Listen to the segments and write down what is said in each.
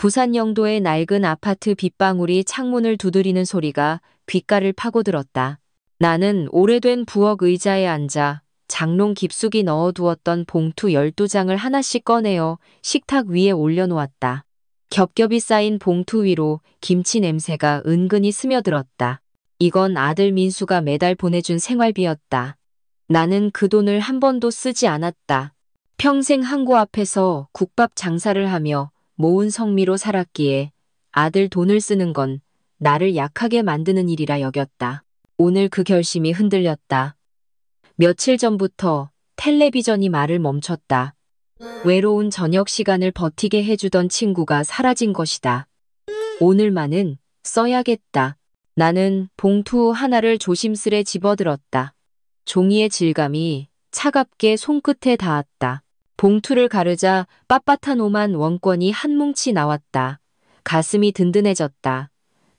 부산 영도의 낡은 아파트 빗방울이 창문을 두드리는 소리가 귓가를 파고들었다. 나는 오래된 부엌 의자에 앉아 장롱 깊숙이 넣어두었던 봉투 12장을 하나씩 꺼내어 식탁 위에 올려놓았다. 겹겹이 쌓인 봉투 위로 김치 냄새가 은근히 스며들었다. 이건 아들 민수가 매달 보내준 생활비였다. 나는 그 돈을 한 번도 쓰지 않았다. 평생 항구 앞에서 국밥 장사를 하며 모은 성미로 살았기에 아들 돈을 쓰는 건 나를 약하게 만드는 일이라 여겼다. 오늘 그 결심이 흔들렸다. 며칠 전부터 텔레비전이 말을 멈췄다. 외로운 저녁 시간을 버티게 해주던 친구가 사라진 것이다. 오늘만은 써야겠다. 나는 봉투 하나를 조심스레 집어들었다. 종이의 질감이 차갑게 손끝에 닿았다. 봉투를 가르자 빳빳한 5만 원권이 한 뭉치 나왔다. 가슴이 든든해졌다.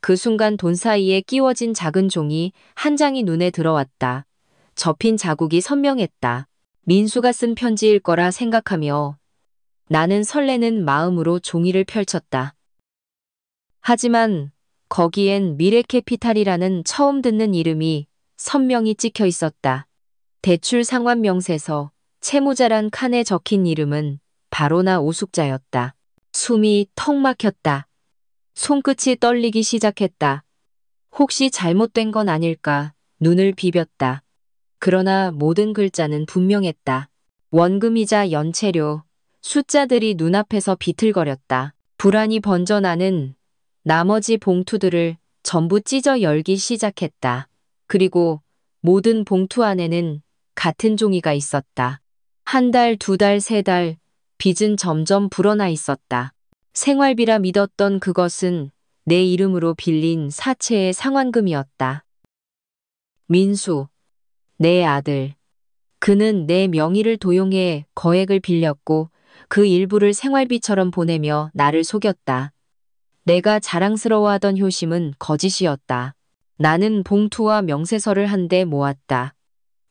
그 순간 돈 사이에 끼워진 작은 종이 한 장이 눈에 들어왔다. 접힌 자국이 선명했다. 민수가 쓴 편지일 거라 생각하며 나는 설레는 마음으로 종이를 펼쳤다. 하지만 거기엔 미래캐피탈이라는 처음 듣는 이름이 선명히 찍혀 있었다. 대출 상환 명세서 채무자란 칸에 적힌 이름은 바로 나 오숙자였다. 숨이 턱 막혔다. 손끝이 떨리기 시작했다. 혹시 잘못된 건 아닐까 눈을 비볐다. 그러나 모든 글자는 분명했다. 원금이자 연체료, 숫자들이 눈앞에서 비틀거렸다. 불안이 번져 나는 나머지 봉투들을 전부 찢어 열기 시작했다. 그리고 모든 봉투 안에는 같은 종이가 있었다. 한 달, 두 달, 세 달, 빚은 점점 불어나 있었다. 생활비라 믿었던 그것은 내 이름으로 빌린 사채의 상환금이었다. 민수, 내 아들. 그는 내 명의를 도용해 거액을 빌렸고 그 일부를 생활비처럼 보내며 나를 속였다. 내가 자랑스러워하던 효심은 거짓이었다. 나는 봉투와 명세서를 한데 모았다.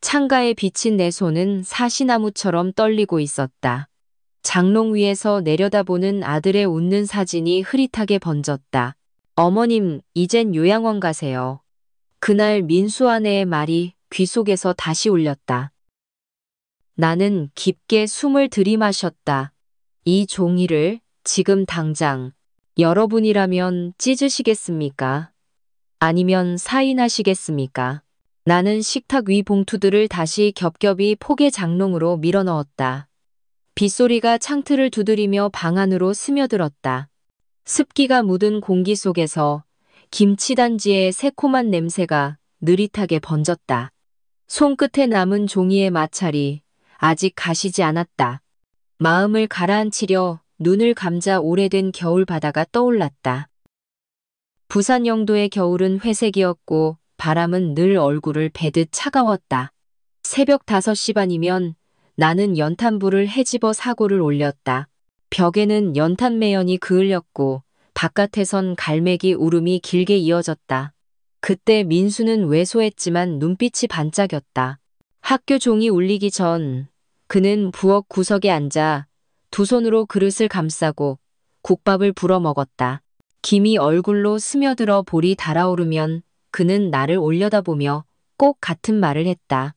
창가에 비친 내 손은 사시나무처럼 떨리고 있었다. 장롱 위에서 내려다보는 아들의 웃는 사진이 흐릿하게 번졌다. 어머님, 이젠 요양원 가세요. 그날 민수 아내의 말이 귀 속에서 다시 울렸다. 나는 깊게 숨을 들이마셨다. 이 종이를 지금 당장 여러분이라면 찢으시겠습니까? 아니면 사인하시겠습니까? 나는 식탁 위 봉투들을 다시 겹겹이 포개 장롱으로 밀어넣었다. 빗소리가 창틀을 두드리며 방 안으로 스며들었다. 습기가 묻은 공기 속에서 김치단지의 새콤한 냄새가 느릿하게 번졌다. 손끝에 남은 종이의 마찰이 아직 가시지 않았다. 마음을 가라앉히려 눈을 감자 오래된 겨울 바다가 떠올랐다. 부산 영도의 겨울은 회색이었고 바람은 늘 얼굴을 베듯 차가웠다. 새벽 5시 반이면 나는 연탄불을 헤집어 사고를 올렸다. 벽에는 연탄 매연이 그을렸고 바깥에선 갈매기 울음이 길게 이어졌다. 그때 민수는 왜소했지만 눈빛이 반짝였다. 학교 종이 울리기 전 그는 부엌 구석에 앉아 두 손으로 그릇을 감싸고 국밥을 불어 먹었다. 김이 얼굴로 스며들어 볼이 달아오르면 그는 나를 올려다보며 꼭 같은 말을 했다.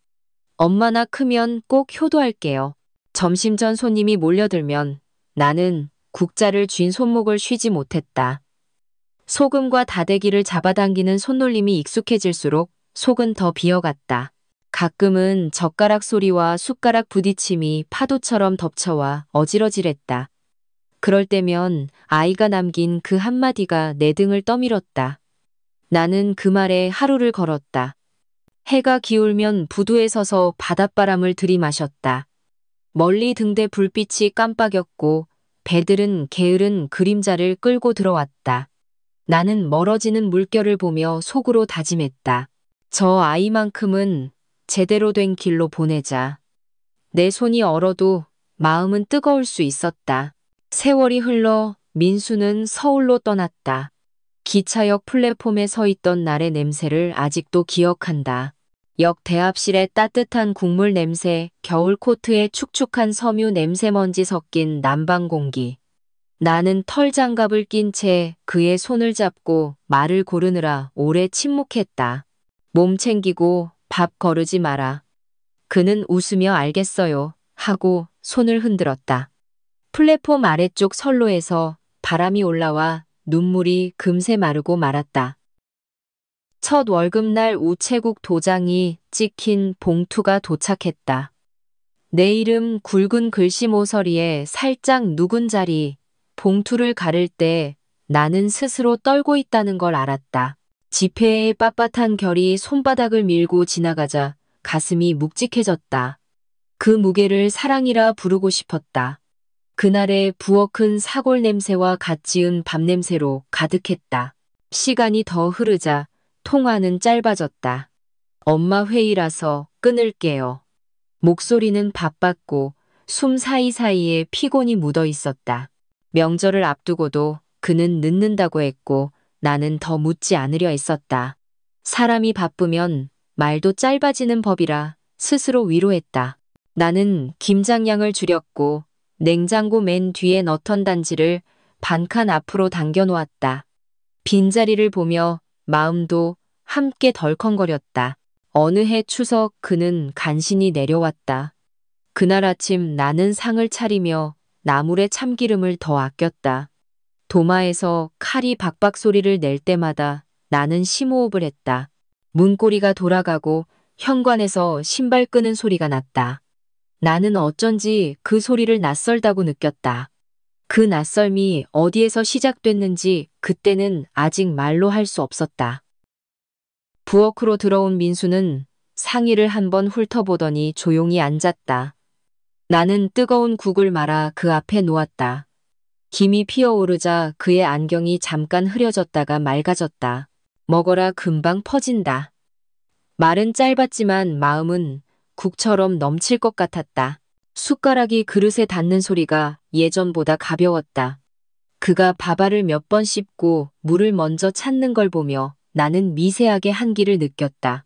엄마나 크면 꼭 효도할게요. 점심 전 손님이 몰려들면 나는 국자를 쥔 손목을 쉬지 못했다. 소금과 다대기를 잡아당기는 손놀림이 익숙해질수록 속은 더 비어갔다. 가끔은 젓가락 소리와 숟가락 부딪힘이 파도처럼 덮쳐와 어지러질했다. 그럴 때면 아이가 남긴 그 한마디가 내 등을 떠밀었다. 나는 그 말에 하루를 걸었다. 해가 기울면 부두에 서서 바닷바람을 들이마셨다. 멀리 등대 불빛이 깜빡였고 배들은 게으른 그림자를 끌고 들어왔다. 나는 멀어지는 물결을 보며 속으로 다짐했다. 저 아이만큼은 제대로 된 길로 보내자. 내 손이 얼어도 마음은 뜨거울 수 있었다. 세월이 흘러 민수는 서울로 떠났다. 기차역 플랫폼에 서 있던 날의 냄새를 아직도 기억한다. 역 대합실의 따뜻한 국물 냄새, 겨울 코트에 축축한 섬유 냄새먼지 섞인 난방 공기. 나는 털장갑을 낀 채 그의 손을 잡고 말을 고르느라 오래 침묵했다. 몸 챙기고 밥 거르지 마라. 그는 웃으며 알겠어요 하고 손을 흔들었다. 플랫폼 아래쪽 선로에서 바람이 올라와 눈물이 금세 마르고 말았다. 첫 월급날 우체국 도장이 찍힌 봉투가 도착했다. 내 이름 굵은 글씨 모서리에 살짝 누군 자리, 봉투를 가를 때 나는 스스로 떨고 있다는 걸 알았다. 지폐의 빳빳한 결이 손바닥을 밀고 지나가자 가슴이 묵직해졌다. 그 무게를 사랑이라 부르고 싶었다. 그날의 부엌은 사골 냄새와 갓 지은 밥 냄새로 가득했다. 시간이 더 흐르자 통화는 짧아졌다. 엄마 회의라서 끊을게요. 목소리는 바빴고 숨 사이사이에 피곤이 묻어 있었다. 명절을 앞두고도 그는 늦는다고 했고 나는 더 묻지 않으려 했었다. 사람이 바쁘면 말도 짧아지는 법이라 스스로 위로했다. 나는 김장량을 줄였고 냉장고 맨 뒤에 넣던 단지를 반칸 앞으로 당겨 놓았다. 빈자리를 보며 마음도 함께 덜컹거렸다. 어느 해 추석 그는 간신히 내려왔다. 그날 아침 나는 상을 차리며 나물에 참기름을 더 아꼈다. 도마에서 칼이 박박 소리를 낼 때마다 나는 심호흡을 했다. 문고리가 돌아가고 현관에서 신발 끄는 소리가 났다. 나는 어쩐지 그 소리를 낯설다고 느꼈다. 그 낯설미 어디에서 시작됐는지 그때는 아직 말로 할 수 없었다. 부엌으로 들어온 민수는 상의를 한번 훑어보더니 조용히 앉았다. 나는 뜨거운 국을 말아 그 앞에 놓았다. 김이 피어오르자 그의 안경이 잠깐 흐려졌다가 맑아졌다. 먹어라 금방 퍼진다. 말은 짧았지만 마음은 국처럼 넘칠 것 같았다. 숟가락이 그릇에 닿는 소리가 예전보다 가벼웠다. 그가 밥알을 몇 번 씹고 물을 먼저 찾는 걸 보며 나는 미세하게 한기를 느꼈다.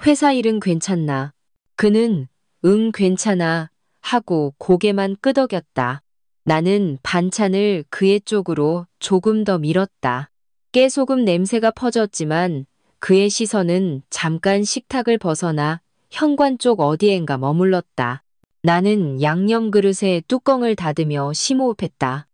회사 일은 괜찮나? 그는 응 괜찮아 하고 고개만 끄덕였다. 나는 반찬을 그의 쪽으로 조금 더 밀었다. 깨소금 냄새가 퍼졌지만 그의 시선은 잠깐 식탁을 벗어나 현관 쪽 어디엔가 머물렀다. 나는 양념 그릇에 뚜껑을 닫으며 심호흡했다.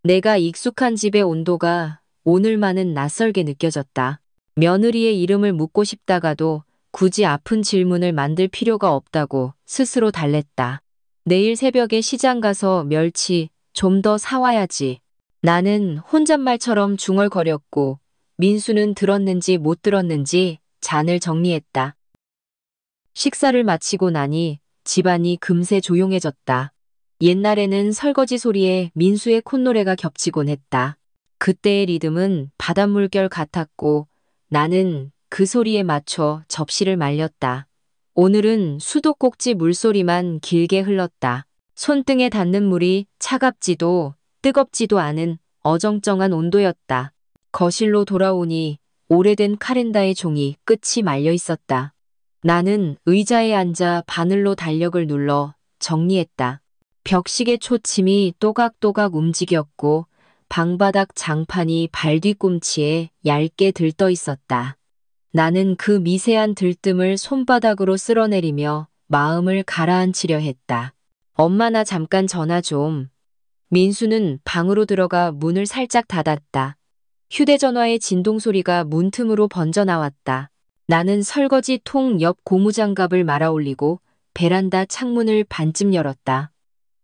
내가 익숙한 집의 온도가 오늘만은 낯설게 느껴졌다. 며느리의 이름을 묻고 싶다가도 굳이 아픈 질문을 만들 필요가 없다고 스스로 달랬다. 내일 새벽에 시장 가서 멸치 좀 더 사와야지. 나는 혼잣말처럼 중얼거렸고 민수는 들었는지 못 들었는지 잔을 정리했다. 식사를 마치고 나니 집안이 금세 조용해졌다. 옛날에는 설거지 소리에 민수의 콧노래가 겹치곤 했다. 그때의 리듬은 바닷물결 같았고 나는 그 소리에 맞춰 접시를 말렸다. 오늘은 수도꼭지 물소리만 길게 흘렀다. 손등에 닿는 물이 차갑지도 뜨겁지도 않은 어정쩡한 온도였다. 거실로 돌아오니 오래된 카렌다의 종이 끝이 말려 있었다. 나는 의자에 앉아 바늘로 달력을 눌러 정리했다. 벽시계 초침이 또각또각 움직였고 방바닥 장판이 발 뒤꿈치에 얇게 들떠 있었다. 나는 그 미세한 들뜸을 손바닥으로 쓸어내리며 마음을 가라앉히려 했다. 엄마 나 잠깐 전화 좀. 민수는 방으로 들어가 문을 살짝 닫았다. 휴대전화의 진동소리가 문틈으로 번져나왔다. 나는 설거지 통 옆 고무장갑을 말아올리고 베란다 창문을 반쯤 열었다.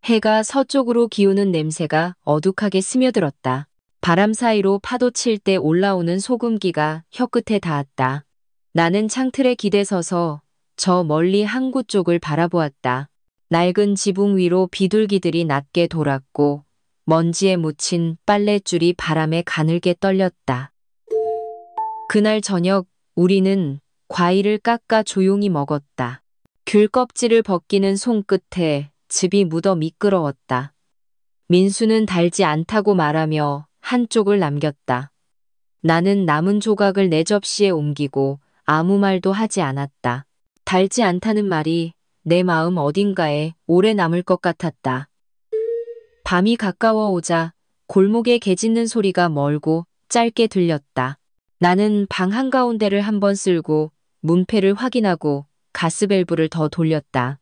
해가 서쪽으로 기우는 냄새가 어둑하게 스며들었다. 바람 사이로 파도 칠 때 올라오는 소금기가 혀끝에 닿았다. 나는 창틀에 기대서서 저 멀리 항구 쪽을 바라보았다. 낡은 지붕 위로 비둘기들이 낮게 돌았고 먼지에 묻힌 빨랫줄이 바람에 가늘게 떨렸다. 그날 저녁 우리는 과일을 깎아 조용히 먹었다. 귤 껍질을 벗기는 손끝에 즙이 묻어 미끄러웠다. 민수는 달지 않다고 말하며 한쪽을 남겼다. 나는 남은 조각을 내 접시에 옮기고 아무 말도 하지 않았다. 달지 않다는 말이 내 마음 어딘가에 오래 남을 것 같았다. 밤이 가까워 오자 골목에 개 짖는 소리가 멀고 짧게 들렸다. 나는 방 한가운데를 한번 쓸고 문패를 확인하고 가스밸브를 더 돌렸다.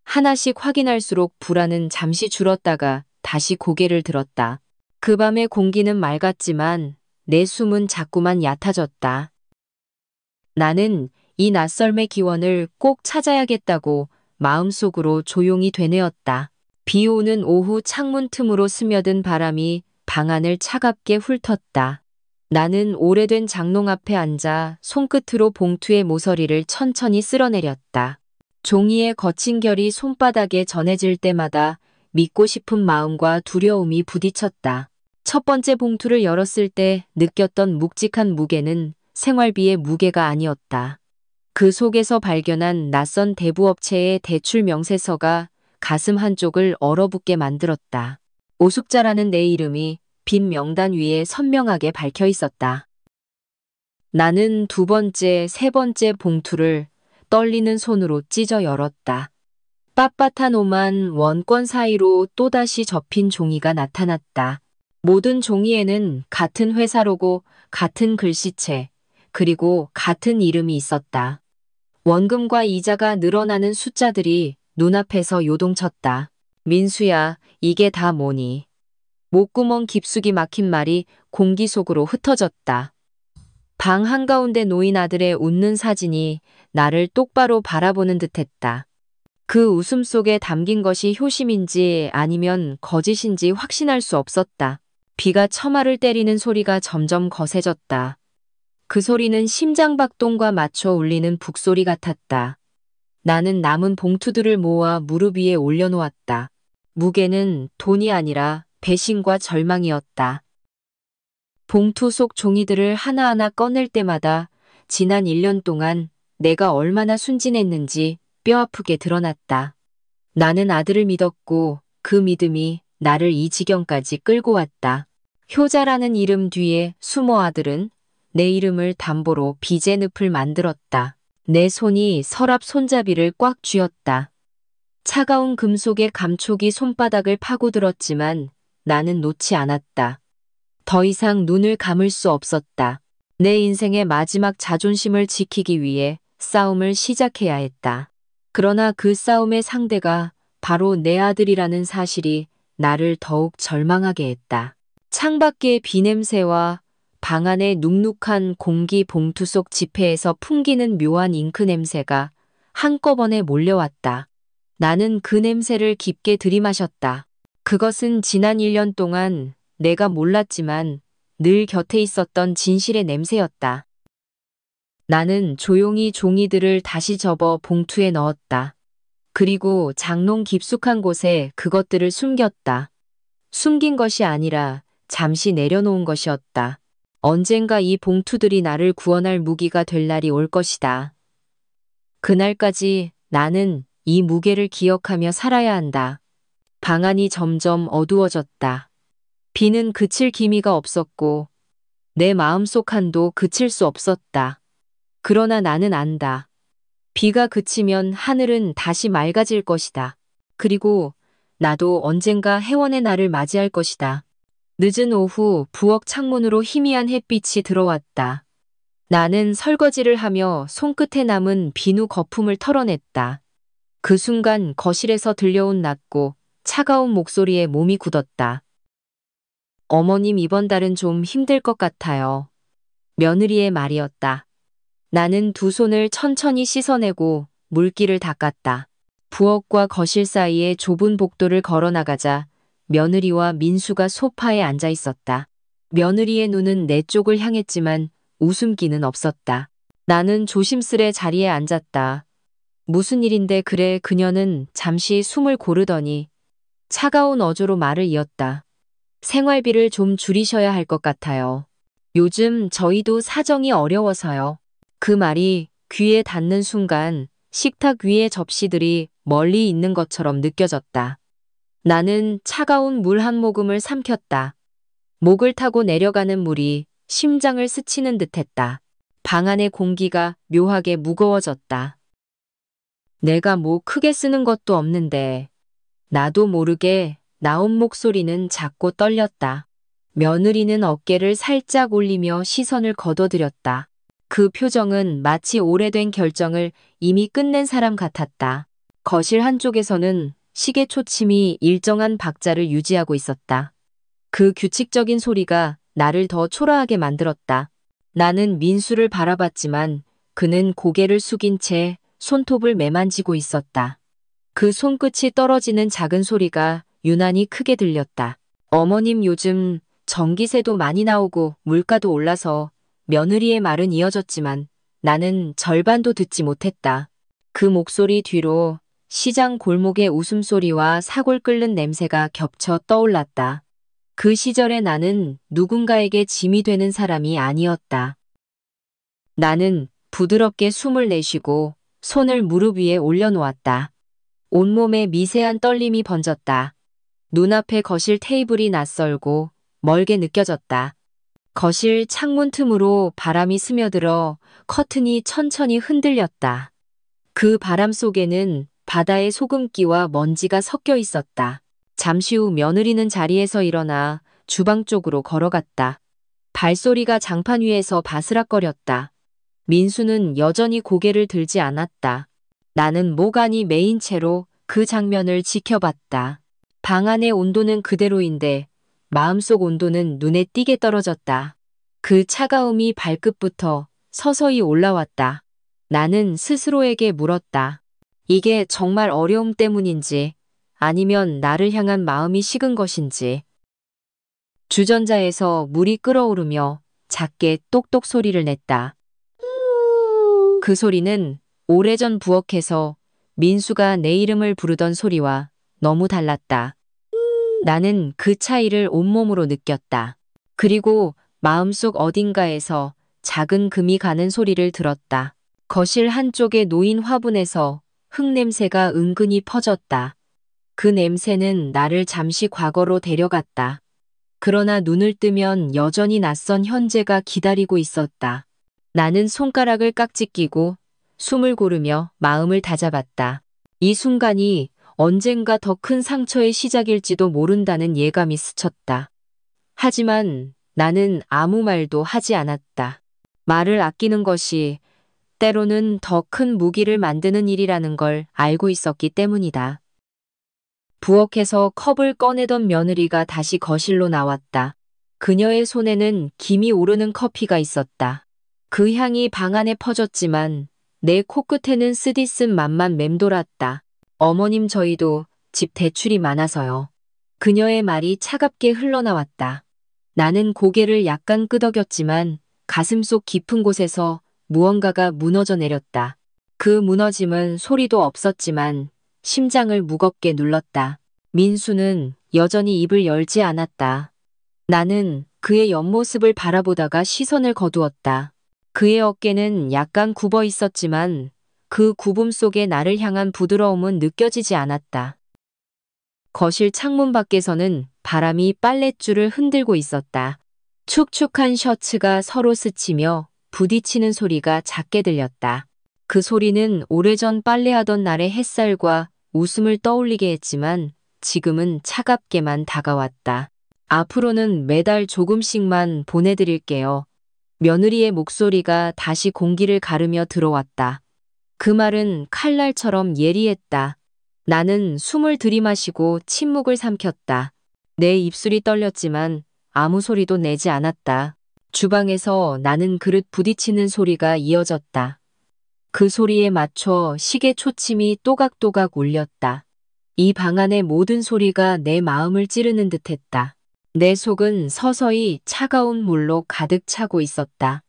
하나씩 확인할수록 불안은 잠시 줄었다가 다시 고개를 들었다. 그 밤의 공기는 맑았지만 내 숨은 자꾸만 얕아졌다. 나는 이 낯설의 기원을 꼭 찾아야겠다고 마음속으로 조용히 되뇌었다. 비 오는 오후 창문 틈으로 스며든 바람이 방 안을 차갑게 훑었다. 나는 오래된 장롱 앞에 앉아 손끝으로 봉투의 모서리를 천천히 쓸어내렸다. 종이의 거친 결이 손바닥에 전해질 때마다 믿고 싶은 마음과 두려움이 부딪혔다. 첫 번째 봉투를 열었을 때 느꼈던 묵직한 무게는 생활비의 무게가 아니었다. 그 속에서 발견한 낯선 대부업체의 대출 명세서가 가슴 한쪽을 얼어붙게 만들었다. 오숙자라는 내 이름이 빈 명단 위에 선명하게 박혀 있었다. 나는 두 번째, 세 번째 봉투를 떨리는 손으로 찢어 열었다. 빳빳한 오만 원권 사이로 또다시 접힌 종이가 나타났다. 모든 종이에는 같은 회사 로고, 같은 글씨체, 그리고 같은 이름이 있었다. 원금과 이자가 늘어나는 숫자들이 눈앞에서 요동쳤다. 민수야, 이게 다 뭐니? 목구멍 깊숙이 막힌 말이 공기 속으로 흩어졌다. 방 한가운데 놓인 아들의 웃는 사진이 나를 똑바로 바라보는 듯했다. 그 웃음 속에 담긴 것이 효심인지 아니면 거짓인지 확신할 수 없었다. 비가 처마를 때리는 소리가 점점 거세졌다. 그 소리는 심장박동과 맞춰 울리는 북소리 같았다. 나는 남은 봉투들을 모아 무릎 위에 올려놓았다. 무게는 돈이 아니라 배신과 절망이었다. 봉투 속 종이들을 하나하나 꺼낼 때마다 지난 1년 동안 내가 얼마나 순진했는지 뼈아프게 드러났다. 나는 아들을 믿었고 그 믿음이 나를 이 지경까지 끌고 왔다. 효자라는 이름 뒤에 숨어 아들은 내 이름을 담보로 빚의 늪을 만들었다. 내 손이 서랍 손잡이를 꽉 쥐었다. 차가운 금속의 감촉이 손바닥을 파고들었지만 나는 놓지 않았다. 더 이상 눈을 감을 수 없었다. 내 인생의 마지막 자존심을 지키기 위해 싸움을 시작해야 했다. 그러나 그 싸움의 상대가 바로 내 아들이라는 사실이 나를 더욱 절망하게 했다. 창밖의 비냄새와 방 안의 눅눅한 공기 봉투 속 지폐에서 풍기는 묘한 잉크 냄새가 한꺼번에 몰려왔다. 나는 그 냄새를 깊게 들이마셨다. 그것은 지난 1년 동안 내가 몰랐지만 늘 곁에 있었던 진실의 냄새였다. 나는 조용히 종이들을 다시 접어 봉투에 넣었다. 그리고 장롱 깊숙한 곳에 그것들을 숨겼다. 숨긴 것이 아니라 잠시 내려놓은 것이었다. 언젠가 이 봉투들이 나를 구원할 무기가 될 날이 올 것이다. 그날까지 나는 이 무게를 기억하며 살아야 한다. 방 안이 점점 어두워졌다. 비는 그칠 기미가 없었고 내 마음속 한도 그칠 수 없었다. 그러나 나는 안다. 비가 그치면 하늘은 다시 맑아질 것이다. 그리고 나도 언젠가 해원의 날을 맞이할 것이다. 늦은 오후 부엌 창문으로 희미한 햇빛이 들어왔다. 나는 설거지를 하며 손끝에 남은 비누 거품을 털어냈다. 그 순간 거실에서 들려온 낮고 차가운 목소리에 몸이 굳었다. 어머님 이번 달은 좀 힘들 것 같아요. 며느리의 말이었다. 나는 두 손을 천천히 씻어내고 물기를 닦았다. 부엌과 거실 사이에 좁은 복도를 걸어나가자 며느리와 민수가 소파에 앉아 있었다. 며느리의 눈은 내 쪽을 향했지만 웃음기는 없었다. 나는 조심스레 자리에 앉았다. 무슨 일인데 그래. 그녀는 잠시 숨을 고르더니 차가운 어조로 말을 이었다. 생활비를 좀 줄이셔야 할 것 같아요. 요즘 저희도 사정이 어려워서요. 그 말이 귀에 닿는 순간 식탁 위의 접시들이 멀리 있는 것처럼 느껴졌다. 나는 차가운 물 한 모금을 삼켰다. 목을 타고 내려가는 물이 심장을 스치는 듯했다. 방 안의 공기가 묘하게 무거워졌다. 내가 뭐 크게 쓰는 것도 없는데 나도 모르게 나온 목소리는 작고 떨렸다. 며느리는 어깨를 살짝 올리며 시선을 거둬들였다. 그 표정은 마치 오래된 결정을 이미 끝낸 사람 같았다. 거실 한쪽에서는 시계 초침이 일정한 박자를 유지하고 있었다. 그 규칙적인 소리가 나를 더 초라하게 만들었다. 나는 민수를 바라봤지만 그는 고개를 숙인 채 손톱을 매만지고 있었다. 그 손끝이 떨어지는 작은 소리가 유난히 크게 들렸다. 어머님 요즘 전기세도 많이 나오고 물가도 올라서 며느리의 말은 이어졌지만 나는 절반도 듣지 못했다. 그 목소리 뒤로 시장 골목의 웃음소리와 사골 끓는 냄새가 겹쳐 떠올랐다. 그 시절에 나는 누군가에게 짐이 되는 사람이 아니었다. 나는 부드럽게 숨을 내쉬고 손을 무릎 위에 올려놓았다. 온몸에 미세한 떨림이 번졌다. 눈앞에 거실 테이블이 낯설고 멀게 느껴졌다. 거실 창문 틈으로 바람이 스며들어 커튼이 천천히 흔들렸다. 그 바람 속에는 바다의 소금기와 먼지가 섞여 있었다. 잠시 후 며느리는 자리에서 일어나 주방 쪽으로 걸어갔다. 발소리가 장판 위에서 바스락거렸다. 민수는 여전히 고개를 들지 않았다. 나는 목 안이 메인 채로 그 장면을 지켜봤다. 방 안의 온도는 그대로인데 마음속 온도는 눈에 띄게 떨어졌다. 그 차가움이 발끝부터 서서히 올라왔다. 나는 스스로에게 물었다. 이게 정말 어려움 때문인지 아니면 나를 향한 마음이 식은 것인지. 주전자에서 물이 끓어오르며 작게 똑똑 소리를 냈다. 그 소리는 오래전 부엌에서 민수가 내 이름을 부르던 소리와 너무 달랐다. 나는 그 차이를 온몸으로 느꼈다. 그리고 마음속 어딘가에서 작은 금이 가는 소리를 들었다. 거실 한쪽에 놓인 화분에서 흙냄새가 은근히 퍼졌다. 그 냄새는 나를 잠시 과거로 데려갔다. 그러나 눈을 뜨면 여전히 낯선 현재가 기다리고 있었다. 나는 손가락을 깍지 끼고 숨을 고르며 마음을 다잡았다. 이 순간이 언젠가 더 큰 상처의 시작일지도 모른다는 예감이 스쳤다. 하지만 나는 아무 말도 하지 않았다. 말을 아끼는 것이 때로는 더 큰 무기를 만드는 일이라는 걸 알고 있었기 때문이다. 부엌에서 컵을 꺼내던 며느리가 다시 거실로 나왔다. 그녀의 손에는 김이 오르는 커피가 있었다. 그 향이 방 안에 퍼졌지만 내 코끝에는 쓰디쓴 맛만 맴돌았다. 어머님 저희도 집 대출이 많아서요. 그녀의 말이 차갑게 흘러나왔다. 나는 고개를 약간 끄덕였지만 가슴속 깊은 곳에서 무언가가 무너져 내렸다. 그 무너짐은 소리도 없었지만 심장을 무겁게 눌렀다. 민수는 여전히 입을 열지 않았다. 나는 그의 옆모습을 바라보다가 시선을 거두었다. 그의 어깨는 약간 굽어 있었지만 그 굽음 속에 나를 향한 부드러움은 느껴지지 않았다. 거실 창문 밖에서는 바람이 빨랫줄을 흔들고 있었다. 축축한 셔츠가 서로 스치며 부딪히는 소리가 작게 들렸다. 그 소리는 오래전 빨래하던 날의 햇살과 웃음을 떠올리게 했지만 지금은 차갑게만 다가왔다. 앞으로는 매달 조금씩만 보내드릴게요. 며느리의 목소리가 다시 공기를 가르며 들어왔다. 그 말은 칼날처럼 예리했다. 나는 숨을 들이마시고 침묵을 삼켰다. 내 입술이 떨렸지만 아무 소리도 내지 않았다. 주방에서 나는 그릇 부딪히는 소리가 이어졌다. 그 소리에 맞춰 시계 초침이 또각또각 울렸다. 이 방 안의 모든 소리가 내 마음을 찌르는 듯했다. 내 속은 서서히 차가운 물로 가득 차고 있었다.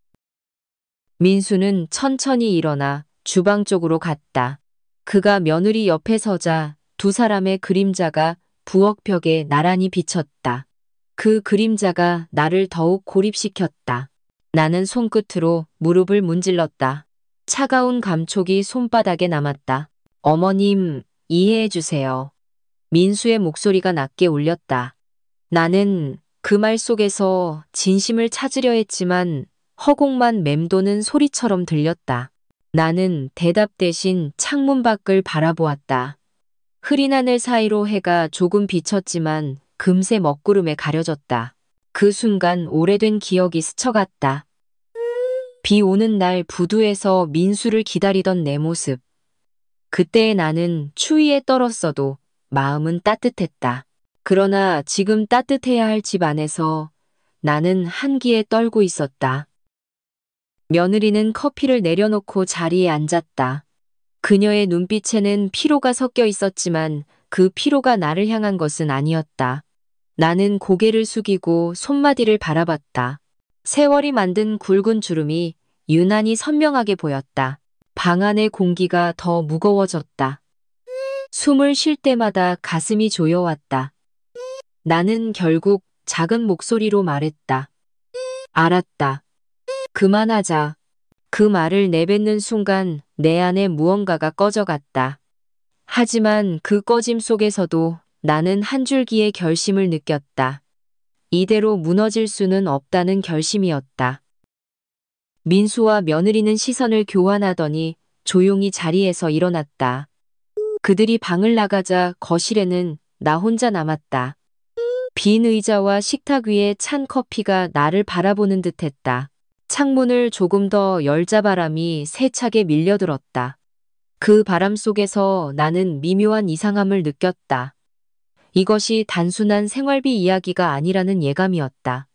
민수는 천천히 일어나 주방 쪽으로 갔다. 그가 며느리 옆에 서자 두 사람의 그림자가 부엌 벽에 나란히 비쳤다. 그 그림자가 나를 더욱 고립시켰다. 나는 손끝으로 무릎을 문질렀다. 차가운 감촉이 손바닥에 남았다. 어머님, 이해해 주세요. 민수의 목소리가 낮게 울렸다. 나는 그 말 속에서 진심을 찾으려 했지만 허공만 맴도는 소리처럼 들렸다. 나는 대답 대신 창문 밖을 바라보았다. 흐린 하늘 사이로 해가 조금 비쳤지만 금세 먹구름에 가려졌다. 그 순간 오래된 기억이 스쳐갔다. 비 오는 날 부두에서 민수를 기다리던 내 모습. 그때의 나는 추위에 떨었어도 마음은 따뜻했다. 그러나 지금 따뜻해야 할 집 안에서 나는 한기에 떨고 있었다. 며느리는 커피를 내려놓고 자리에 앉았다. 그녀의 눈빛에는 피로가 섞여 있었지만 그 피로가 나를 향한 것은 아니었다. 나는 고개를 숙이고 손마디를 바라봤다. 세월이 만든 굵은 주름이 유난히 선명하게 보였다. 방 안의 공기가 더 무거워졌다. 숨을 쉴 때마다 가슴이 조여왔다. 나는 결국 작은 목소리로 말했다. 알았다. 그만하자. 그 말을 내뱉는 순간 내 안에 무언가가 꺼져갔다. 하지만 그 꺼짐 속에서도 나는 한 줄기의 결심을 느꼈다. 이대로 무너질 수는 없다는 결심이었다. 민수와 며느리는 시선을 교환하더니 조용히 자리에서 일어났다. 그들이 방을 나가자 거실에는 나 혼자 남았다. 빈 의자와 식탁 위에 찬 커피가 나를 바라보는 듯했다. 창문을 조금 더 열자 바람이 세차게 밀려들었다. 그 바람 속에서 나는 미묘한 이상함을 느꼈다. 이것이 단순한 생활비 이야기가 아니라는 예감이었다.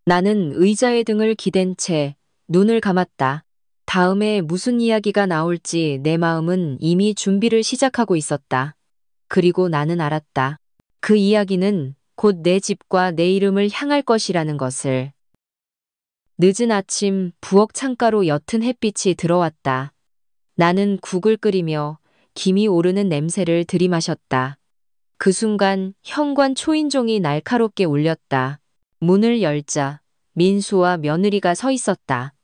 나는 의자의 등을 기댄 채 눈을 감았다. 다음에 무슨 이야기가 나올지 내 마음은 이미 준비를 시작하고 있었다. 그리고 나는 알았다. 그 이야기는 곧 내 집과 내 이름을 향할 것이라는 것을. 늦은 아침 부엌 창가로 옅은 햇빛이 들어왔다. 나는 국을 끓이며 김이 오르는 냄새를 들이마셨다. 그 순간 현관 초인종이 날카롭게 울렸다. 문을 열자 민수와 며느리가 서 있었다.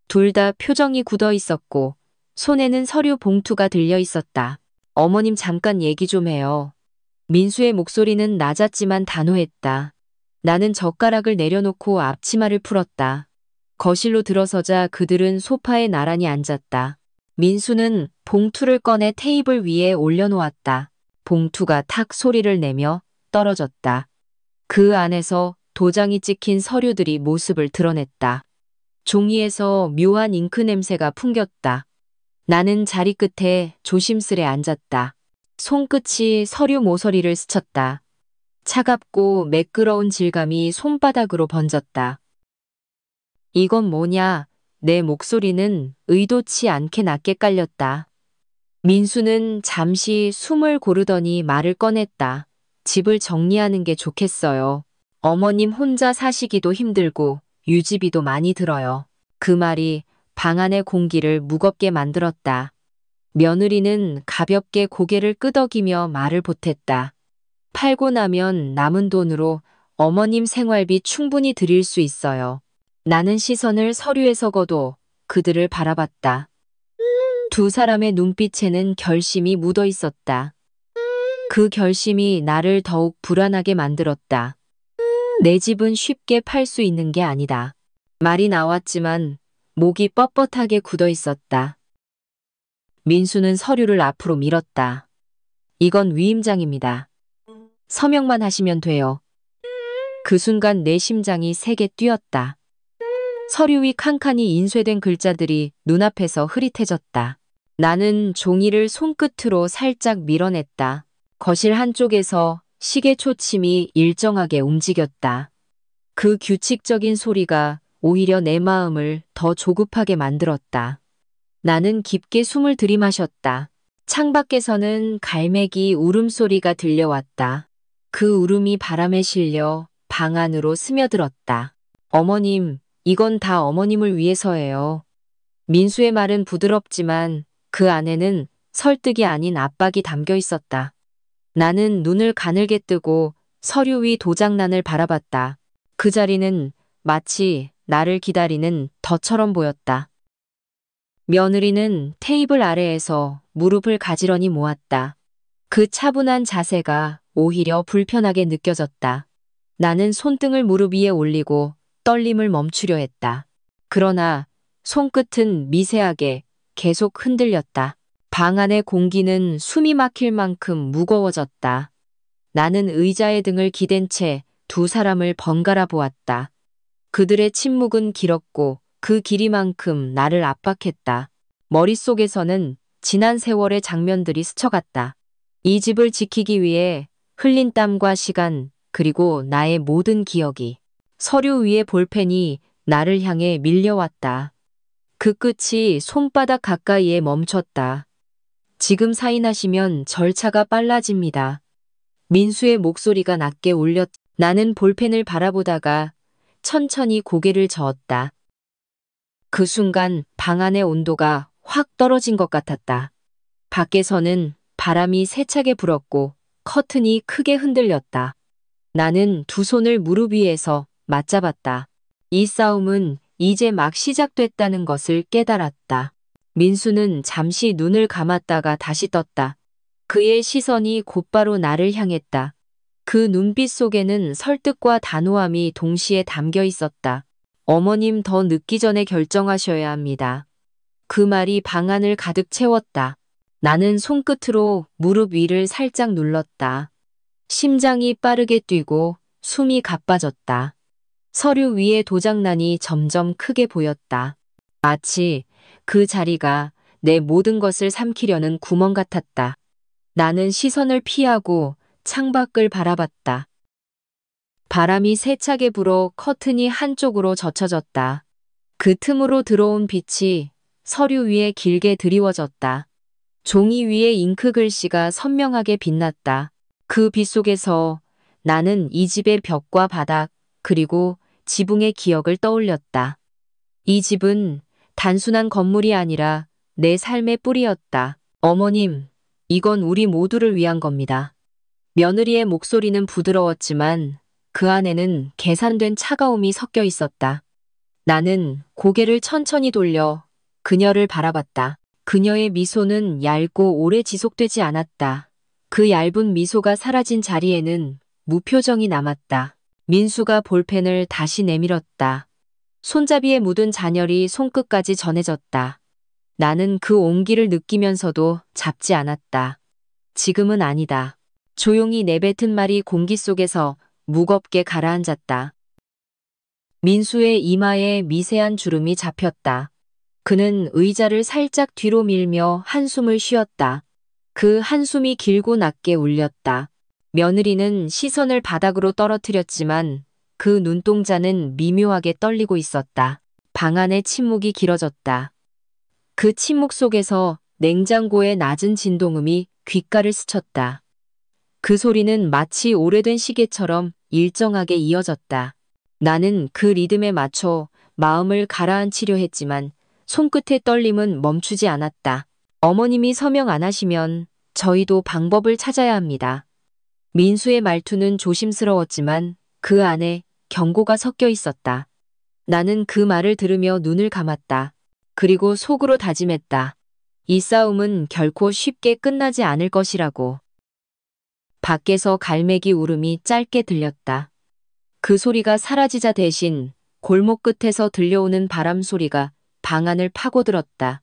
둘 다 표정이 굳어 있었고 손에는 서류 봉투가 들려 있었다. 어머님 잠깐 얘기 좀 해요. 민수의 목소리는 낮았지만 단호했다. 나는 젓가락을 내려놓고 앞치마를 풀었다. 거실로 들어서자 그들은 소파에 나란히 앉았다. 민수는 봉투를 꺼내 테이블 위에 올려놓았다. 봉투가 탁 소리를 내며 떨어졌다. 그 안에서 도장이 찍힌 서류들이 모습을 드러냈다. 종이에서 묘한 잉크 냄새가 풍겼다. 나는 자리 끝에 조심스레 앉았다. 손끝이 서류 모서리를 스쳤다. 차갑고 매끄러운 질감이 손바닥으로 번졌다. 이건 뭐냐? 내 목소리는 의도치 않게 낮게 깔렸다. 민수는 잠시 숨을 고르더니 말을 꺼냈다. 집을 정리하는 게 좋겠어요. 어머님 혼자 사시기도 힘들고 유지비도 많이 들어요. 그 말이 방 안의 공기를 무겁게 만들었다. 며느리는 가볍게 고개를 끄덕이며 말을 보탰다. 팔고 나면 남은 돈으로 어머님 생활비 충분히 드릴 수 있어요. 나는 시선을 서류에서 거둬 그들을 바라봤다. 두 사람의 눈빛에는 결심이 묻어 있었다. 그 결심이 나를 더욱 불안하게 만들었다. 내 집은 쉽게 팔 수 있는 게 아니다. 말이 나왔지만 목이 뻣뻣하게 굳어 있었다. 민수는 서류를 앞으로 밀었다. 이건 위임장입니다. 서명만 하시면 돼요. 그 순간 내 심장이 세게 뛰었다. 서류 위 칸칸이 인쇄된 글자들이 눈앞에서 흐릿해졌다. 나는 종이를 손끝으로 살짝 밀어냈다. 거실 한쪽에서 시계 초침이 일정하게 움직였다. 그 규칙적인 소리가 오히려 내 마음을 더 조급하게 만들었다. 나는 깊게 숨을 들이마셨다. 창밖에서는 갈매기 울음소리가 들려왔다. 그 울음이 바람에 실려 방 안으로 스며들었다. 어머님, 이건 다 어머님을 위해서예요. 민수의 말은 부드럽지만 그 안에는 설득이 아닌 압박이 담겨 있었다. 나는 눈을 가늘게 뜨고 서류 위 도장란을 바라봤다. 그 자리는 마치 나를 기다리는 덫처럼 보였다. 며느리는 테이블 아래에서 무릎을 가지런히 모았다. 그 차분한 자세가 오히려 불편하게 느껴졌다. 나는 손등을 무릎 위에 올리고 떨림을 멈추려 했다. 그러나 손끝은 미세하게 계속 흔들렸다. 방 안의 공기는 숨이 막힐 만큼 무거워졌다. 나는 의자의 등을 기댄 채 두 사람을 번갈아 보았다. 그들의 침묵은 길었고 그 길이만큼 나를 압박했다. 머릿속에서는 지난 세월의 장면들이 스쳐갔다. 이 집을 지키기 위해 흘린 땀과 시간, 그리고 나의 모든 기억이 서류 위의 볼펜이 나를 향해 밀려왔다. 그 끝이 손바닥 가까이에 멈췄다. 지금 사인하시면 절차가 빨라집니다. 민수의 목소리가 낮게 울렸. 나는 볼펜을 바라보다가 천천히 고개를 저었다. 그 순간 방 안의 온도가 확 떨어진 것 같았다. 밖에서는 바람이 세차게 불었고 커튼이 크게 흔들렸다. 나는 두 손을 무릎 위에서 맞잡았다. 이 싸움은 이제 막 시작됐다는 것을 깨달았다. 민수는 잠시 눈을 감았다가 다시 떴다. 그의 시선이 곧바로 나를 향했다. 그 눈빛 속에는 설득과 단호함이 동시에 담겨 있었다. 어머님 더 늦기 전에 결정하셔야 합니다. 그 말이 방 안을 가득 채웠다. 나는 손끝으로 무릎 위를 살짝 눌렀다. 심장이 빠르게 뛰고 숨이 가빠졌다. 서류 위의 도장란이 점점 크게 보였다. 마치 그 자리가 내 모든 것을 삼키려는 구멍 같았다. 나는 시선을 피하고 창밖을 바라봤다. 바람이 세차게 불어 커튼이 한쪽으로 젖혀졌다. 그 틈으로 들어온 빛이 서류 위에 길게 드리워졌다. 종이 위에 잉크 글씨가 선명하게 빛났다. 그 빛 속에서 나는 이 집의 벽과 바닥, 그리고 지붕의 기억을 떠올렸다. 이 집은 단순한 건물이 아니라 내 삶의 뿌리였다. 어머님, 이건 우리 모두를 위한 겁니다. 며느리의 목소리는 부드러웠지만 그 안에는 계산된 차가움이 섞여 있었다. 나는 고개를 천천히 돌려 그녀를 바라봤다. 그녀의 미소는 얇고 오래 지속되지 않았다. 그 얇은 미소가 사라진 자리에는 무표정이 남았다. 민수가 볼펜을 다시 내밀었다. 손잡이에 묻은 잔열이 손끝까지 전해졌다. 나는 그 온기를 느끼면서도 잡지 않았다. 지금은 아니다. 조용히 내뱉은 말이 공기 속에서 무겁게 가라앉았다. 민수의 이마에 미세한 주름이 잡혔다. 그는 의자를 살짝 뒤로 밀며 한숨을 쉬었다. 그 한숨이 길고 낮게 울렸다. 며느리는 시선을 바닥으로 떨어뜨렸지만 그 눈동자는 미묘하게 떨리고 있었다. 방 안의 침묵이 길어졌다. 그 침묵 속에서 냉장고의 낮은 진동음이 귓가를 스쳤다. 그 소리는 마치 오래된 시계처럼 일정하게 이어졌다. 나는 그 리듬에 맞춰 마음을 가라앉히려 했지만 손끝의 떨림은 멈추지 않았다. 어머님이 서명 안 하시면 저희도 방법을 찾아야 합니다. 민수의 말투는 조심스러웠지만 그 안에 경고가 섞여 있었다. 나는 그 말을 들으며 눈을 감았다. 그리고 속으로 다짐했다. 이 싸움은 결코 쉽게 끝나지 않을 것이라고. 밖에서 갈매기 울음이 짧게 들렸다. 그 소리가 사라지자 대신 골목 끝에서 들려오는 바람 소리가 방 안을 파고들었다.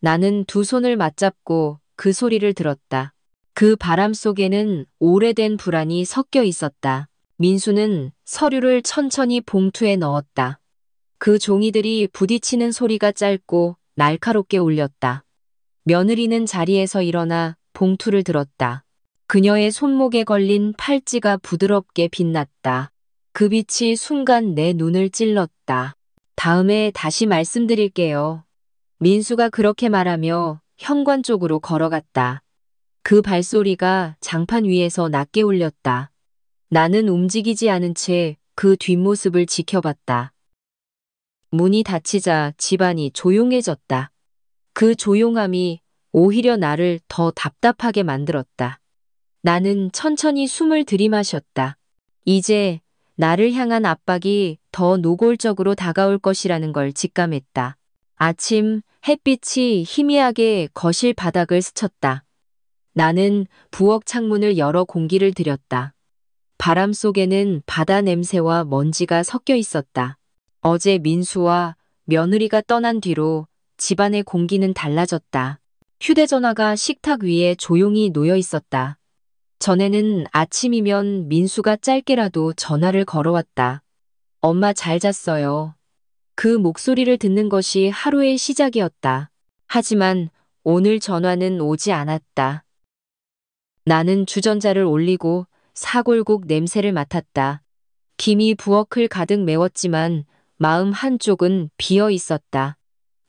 나는 두 손을 맞잡고 그 소리를 들었다. 그 바람 속에는 오래된 불안이 섞여 있었다. 민수는 서류를 천천히 봉투에 넣었다. 그 종이들이 부딪히는 소리가 짧고 날카롭게 울렸다. 며느리는 자리에서 일어나 봉투를 들었다. 그녀의 손목에 걸린 팔찌가 부드럽게 빛났다. 그 빛이 순간 내 눈을 찔렀다. 다음에 다시 말씀드릴게요. 민수가 그렇게 말하며 현관 쪽으로 걸어갔다. 그 발소리가 장판 위에서 낮게 울렸다. 나는 움직이지 않은 채 그 뒷모습을 지켜봤다. 문이 닫히자 집안이 조용해졌다. 그 조용함이 오히려 나를 더 답답하게 만들었다. 나는 천천히 숨을 들이마셨다. 이제 나를 향한 압박이 더 노골적으로 다가올 것이라는 걸 직감했다. 아침 햇빛이 희미하게 거실 바닥을 스쳤다. 나는 부엌 창문을 열어 공기를 들였다. 바람 속에는 바다 냄새와 먼지가 섞여 있었다. 어제 민수와 며느리가 떠난 뒤로 집안의 공기는 달라졌다. 휴대전화가 식탁 위에 조용히 놓여 있었다. 전에는 아침이면 민수가 짧게라도 전화를 걸어왔다. 엄마 잘 잤어요. 그 목소리를 듣는 것이 하루의 시작이었다. 하지만 오늘 전화는 오지 않았다. 나는 주전자를 올리고 사골국 냄새를 맡았다. 김이 부엌을 가득 메웠지만 마음 한쪽은 비어 있었다.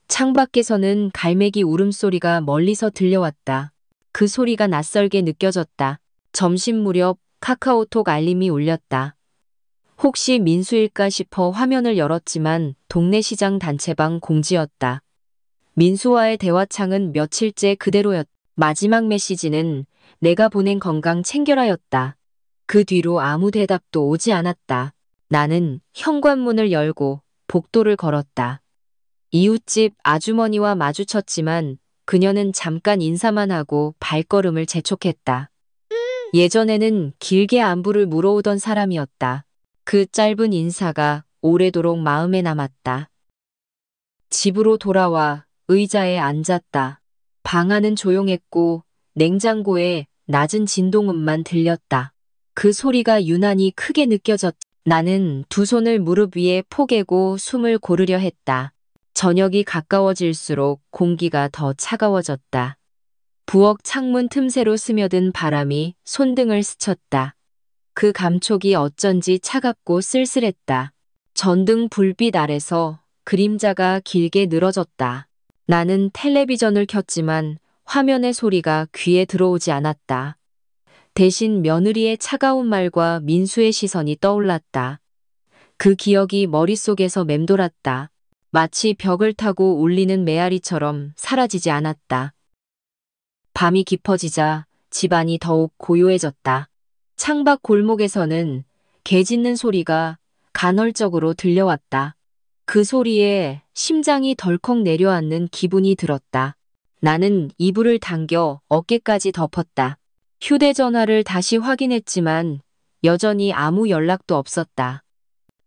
창밖에서는 갈매기 울음소리가 멀리서 들려왔다. 그 소리가 낯설게 느껴졌다. 점심 무렵 카카오톡 알림이 울렸다. 혹시 민수일까 싶어 화면을 열었지만 동네 시장 단체방 공지였다. 민수와의 대화창은 며칠째 그대로였다. 마지막 메시지는 내가 보낸 건강 챙겨라였다. 그 뒤로 아무 대답도 오지 않았다. 나는 현관문을 열고 복도를 걸었다. 이웃집 아주머니와 마주쳤지만 그녀는 잠깐 인사만 하고 발걸음을 재촉했다. 예전에는 길게 안부를 물어오던 사람이었다. 그 짧은 인사가 오래도록 마음에 남았다. 집으로 돌아와 의자에 앉았다. 방 안은 조용했고 냉장고에 낮은 진동음만 들렸다. 그 소리가 유난히 크게 느껴졌다. 나는 두 손을 무릎 위에 포개고 숨을 고르려 했다. 저녁이 가까워질수록 공기가 더 차가워졌다. 부엌 창문 틈새로 스며든 바람이 손등을 스쳤다. 그 감촉이 어쩐지 차갑고 쓸쓸했다. 전등 불빛 아래서 그림자가 길게 늘어졌다. 나는 텔레비전을 켰지만 화면의 소리가 귀에 들어오지 않았다. 대신 며느리의 차가운 말과 민수의 시선이 떠올랐다. 그 기억이 머릿속에서 맴돌았다. 마치 벽을 타고 울리는 메아리처럼 사라지지 않았다. 밤이 깊어지자 집안이 더욱 고요해졌다. 창밖 골목에서는 개 짖는 소리가 간헐적으로 들려왔다. 그 소리에 심장이 덜컥 내려앉는 기분이 들었다. 나는 이불을 당겨 어깨까지 덮었다. 휴대전화를 다시 확인했지만 여전히 아무 연락도 없었다.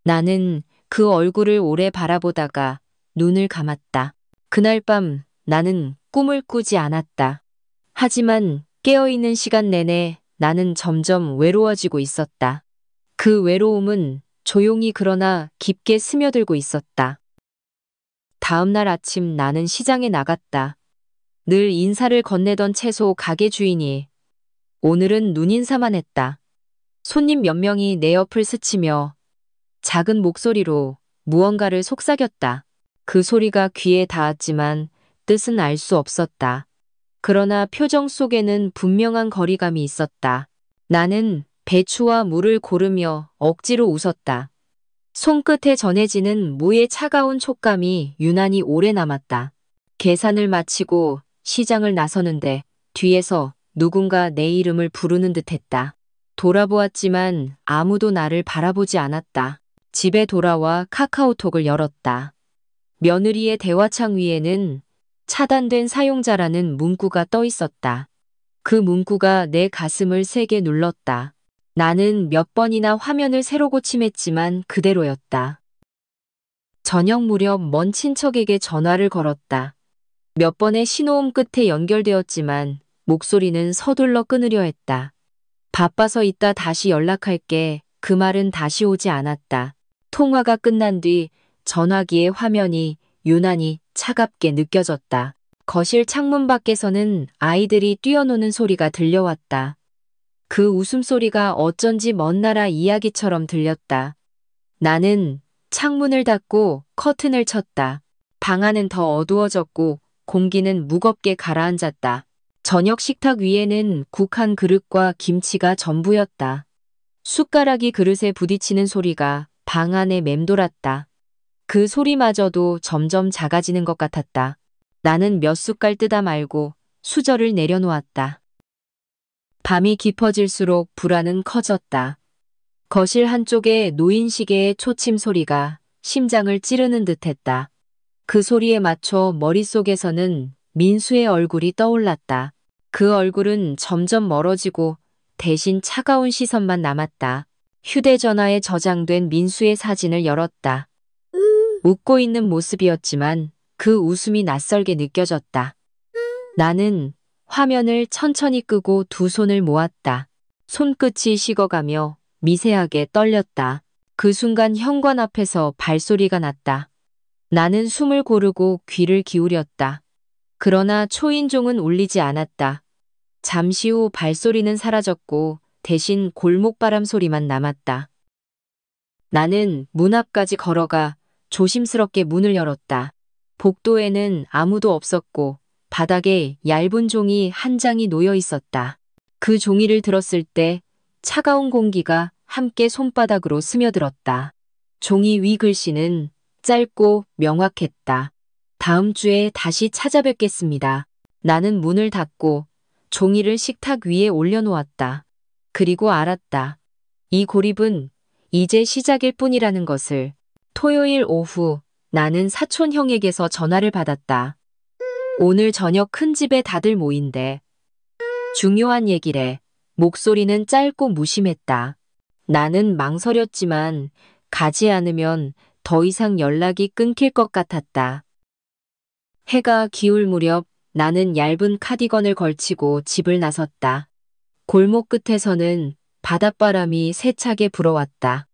나는 그 얼굴을 오래 바라보다가 눈을 감았다. 그날 밤 나는 꿈을 꾸지 않았다. 하지만 깨어있는 시간 내내 나는 점점 외로워지고 있었다. 그 외로움은 조용히 그러나 깊게 스며들고 있었다. 다음 날 아침 나는 시장에 나갔다. 늘 인사를 건네던 채소 가게 주인이 오늘은 눈인사만 했다. 손님 몇 명이 내 옆을 스치며 작은 목소리로 무언가를 속삭였다. 그 소리가 귀에 닿았지만 뜻은 알 수 없었다. 그러나 표정 속에는 분명한 거리감이 있었다. 나는 배추와 물을 고르며 억지로 웃었다. 손끝에 전해지는 무의 차가운 촉감이 유난히 오래 남았다. 계산을 마치고 시장을 나서는데 뒤에서 누군가 내 이름을 부르는 듯했다. 돌아보았지만 아무도 나를 바라보지 않았다. 집에 돌아와 카카오톡을 열었다. 며느리의 대화창 위에는 차단된 사용자라는 문구가 떠 있었다. 그 문구가 내 가슴을 세게 눌렀다. 나는 몇 번이나 화면을 새로 고침했지만 그대로였다. 저녁 무렵 먼 친척에게 전화를 걸었다. 몇 번의 신호음 끝에 연결되었지만 목소리는 서둘러 끊으려 했다. 바빠서 이따 다시 연락할게. 그 말은 다시 오지 않았다. 통화가 끝난 뒤 전화기의 화면이 유난히 차갑게 느껴졌다. 거실 창문 밖에서는 아이들이 뛰어노는 소리가 들려왔다. 그 웃음소리가 어쩐지 먼 나라 이야기처럼 들렸다. 나는 창문을 닫고 커튼을 쳤다. 방 안은 더 어두워졌고 공기는 무겁게 가라앉았다. 저녁 식탁 위에는 국 한 그릇과 김치가 전부였다. 숟가락이 그릇에 부딪히는 소리가 방 안에 맴돌았다. 그 소리마저도 점점 작아지는 것 같았다. 나는 몇 숟갈 뜨다 말고 수저를 내려놓았다. 밤이 깊어질수록 불안은 커졌다. 거실 한쪽에 놓인 시계의 초침 소리가 심장을 찌르는 듯했다. 그 소리에 맞춰 머릿속에서는 민수의 얼굴이 떠올랐다. 그 얼굴은 점점 멀어지고 대신 차가운 시선만 남았다. 휴대전화에 저장된 민수의 사진을 열었다. 웃고 있는 모습이었지만 그 웃음이 낯설게 느껴졌다. 나는 화면을 천천히 끄고 두 손을 모았다. 손끝이 식어가며 미세하게 떨렸다. 그 순간 현관 앞에서 발소리가 났다. 나는 숨을 고르고 귀를 기울였다. 그러나 초인종은 울리지 않았다. 잠시 후 발소리는 사라졌고 대신 골목바람 소리만 남았다. 나는 문 앞까지 걸어가 조심스럽게 문을 열었다. 복도에는 아무도 없었고 바닥에 얇은 종이 한 장이 놓여 있었다. 그 종이를 들었을 때 차가운 공기가 함께 손바닥으로 스며들었다. 종이 위 글씨는 짧고 명확했다. 다음 주에 다시 찾아뵙겠습니다. 나는 문을 닫고 종이를 식탁 위에 올려놓았다. 그리고 알았다. 이 고립은 이제 시작일 뿐이라는 것을. 토요일 오후 나는 사촌 형에게서 전화를 받았다. 오늘 저녁 큰 집에 다들 모인대. 중요한 얘기래. 목소리는 짧고 무심했다. 나는 망설였지만 가지 않으면 더 이상 연락이 끊길 것 같았다. 해가 기울 무렵 나는 얇은 카디건을 걸치고 집을 나섰다. 골목 끝에서는 바닷바람이 세차게 불어왔다.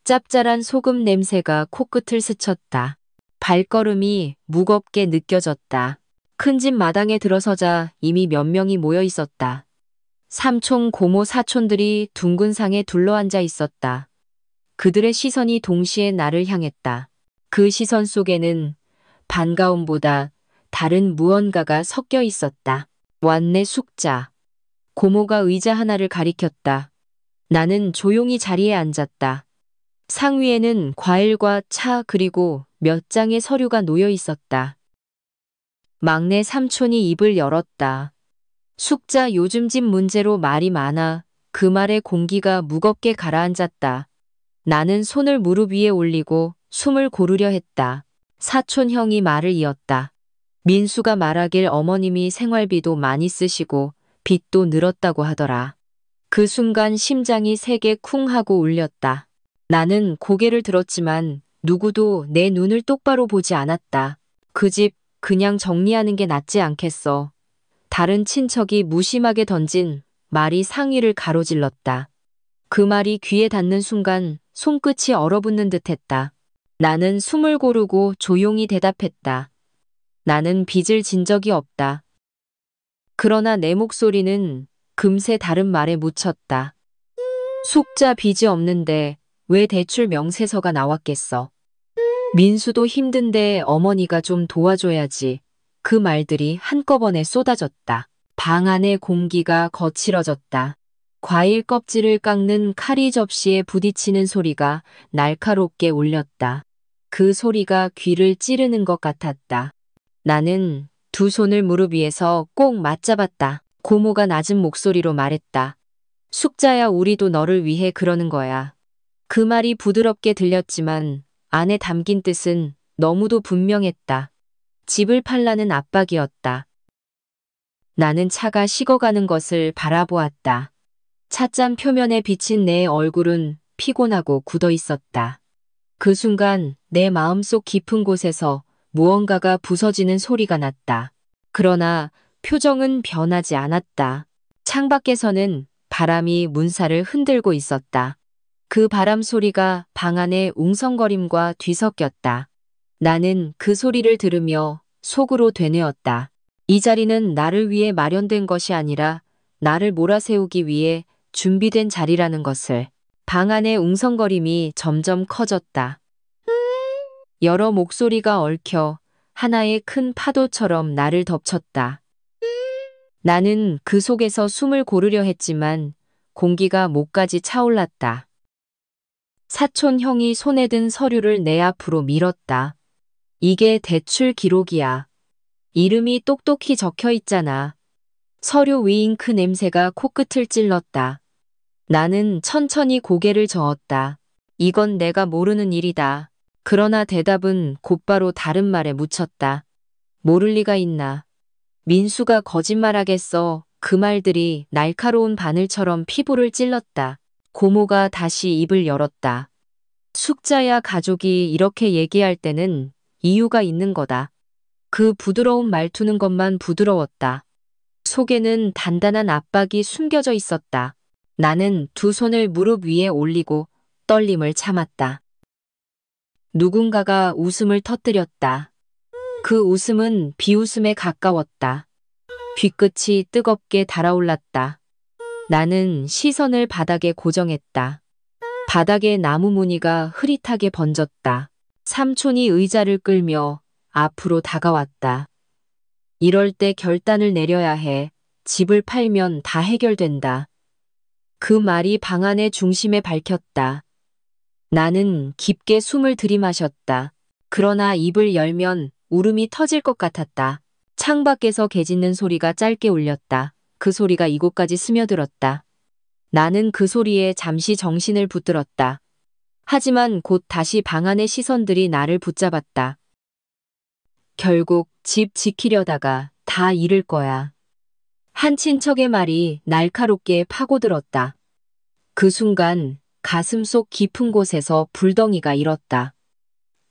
짭짤한 소금 냄새가 코끝을 스쳤다. 발걸음이 무겁게 느껴졌다. 큰 집 마당에 들어서자 이미 몇 명이 모여 있었다. 삼촌, 고모, 사촌들이 둥근 상에 둘러앉아 있었다. 그들의 시선이 동시에 나를 향했다. 그 시선 속에는 반가움보다 다른 무언가가 섞여 있었다. 왔네 숙자. 고모가 의자 하나를 가리켰다. 나는 조용히 자리에 앉았다. 상 위에는 과일과 차 그리고 몇 장의 서류가 놓여 있었다. 막내 삼촌이 입을 열었다. 숙자 요즘 집 문제로 말이 많아. 그 말에 공기가 무겁게 가라앉았다. 나는 손을 무릎 위에 올리고 숨을 고르려 했다. 사촌 형이 말을 이었다. 민수가 말하길 어머님이 생활비도 많이 쓰시고 빚도 늘었다고 하더라. 그 순간 심장이 세게 쿵 하고 울렸다. 나는 고개를 들었지만 누구도 내 눈을 똑바로 보지 않았다. 그 집 그냥 정리하는 게 낫지 않겠어. 다른 친척이 무심하게 던진 말이 상의를 가로질렀다. 그 말이 귀에 닿는 순간 손끝이 얼어붙는 듯했다. 나는 숨을 고르고 조용히 대답했다. 나는 빚을 진 적이 없다. 그러나 내 목소리는 금세 다른 말에 묻혔다. 숙자 빚이 없는데 왜 대출 명세서가 나왔겠어. 민수도 힘든데 어머니가 좀 도와줘야지. 그 말들이 한꺼번에 쏟아졌다. 방 안의 공기가 거칠어졌다. 과일 껍질을 깎는 카리 접시에 부딪히는 소리가 날카롭게 울렸다. 그 소리가 귀를 찌르는 것 같았다. 나는 두 손을 무릎 위에서 꼭 맞잡았다. 고모가 낮은 목소리로 말했다. 숙자야, 우리도 너를 위해 그러는 거야. 그 말이 부드럽게 들렸지만 안에 담긴 뜻은 너무도 분명했다. 집을 팔라는 압박이었다. 나는 차가 식어가는 것을 바라보았다. 찻잔 표면에 비친 내 얼굴은 피곤하고 굳어 있었다. 그 순간 내 마음속 깊은 곳에서 무언가가 부서지는 소리가 났다. 그러나 표정은 변하지 않았다. 창밖에서는 바람이 문살을 흔들고 있었다. 그 바람 소리가 방 안의 웅성거림과 뒤섞였다. 나는 그 소리를 들으며 속으로 되뇌었다. 이 자리는 나를 위해 마련된 것이 아니라 나를 몰아세우기 위해 준비된 자리라는 것을. 방 안의 웅성거림이 점점 커졌다. 여러 목소리가 얽혀 하나의 큰 파도처럼 나를 덮쳤다. 나는 그 속에서 숨을 고르려 했지만 공기가 목까지 차올랐다. 사촌 형이 손에 든 서류를 내 앞으로 밀었다. 이게 대출 기록이야. 이름이 똑똑히 적혀 있잖아. 서류 위 잉크 냄새가 코끝을 찔렀다. 나는 천천히 고개를 저었다. 이건 내가 모르는 일이다. 그러나 대답은 곧바로 다른 말에 묻혔다. 모를 리가 있나. 민수가 거짓말하겠어. 그 말들이 날카로운 바늘처럼 피부를 찔렀다. 고모가 다시 입을 열었다. 숙자야, 가족이 이렇게 얘기할 때는 이유가 있는 거다. 그 부드러운 말투는 것만 부드러웠다. 속에는 단단한 압박이 숨겨져 있었다. 나는 두 손을 무릎 위에 올리고 떨림을 참았다. 누군가가 웃음을 터뜨렸다. 그 웃음은 비웃음에 가까웠다. 뒤끝이 뜨겁게 달아올랐다. 나는 시선을 바닥에 고정했다. 바닥에 나무 무늬가 흐릿하게 번졌다. 삼촌이 의자를 끌며 앞으로 다가왔다. 이럴 때 결단을 내려야 해. 집을 팔면 다 해결된다. 그 말이 방 안의 중심에 밝혔다. 나는 깊게 숨을 들이마셨다. 그러나 입을 열면 울음이 터질 것 같았다. 창밖에서 개 짖는 소리가 짧게 울렸다. 그 소리가 이곳까지 스며들었다. 나는 그 소리에 잠시 정신을 붙들었다. 하지만 곧 다시 방 안의 시선들이 나를 붙잡았다. 결국 집 지키려다가 다 잃을 거야. 한 친척의 말이 날카롭게 파고들었다. 그 순간 가슴 속 깊은 곳에서 불덩이가 일었다.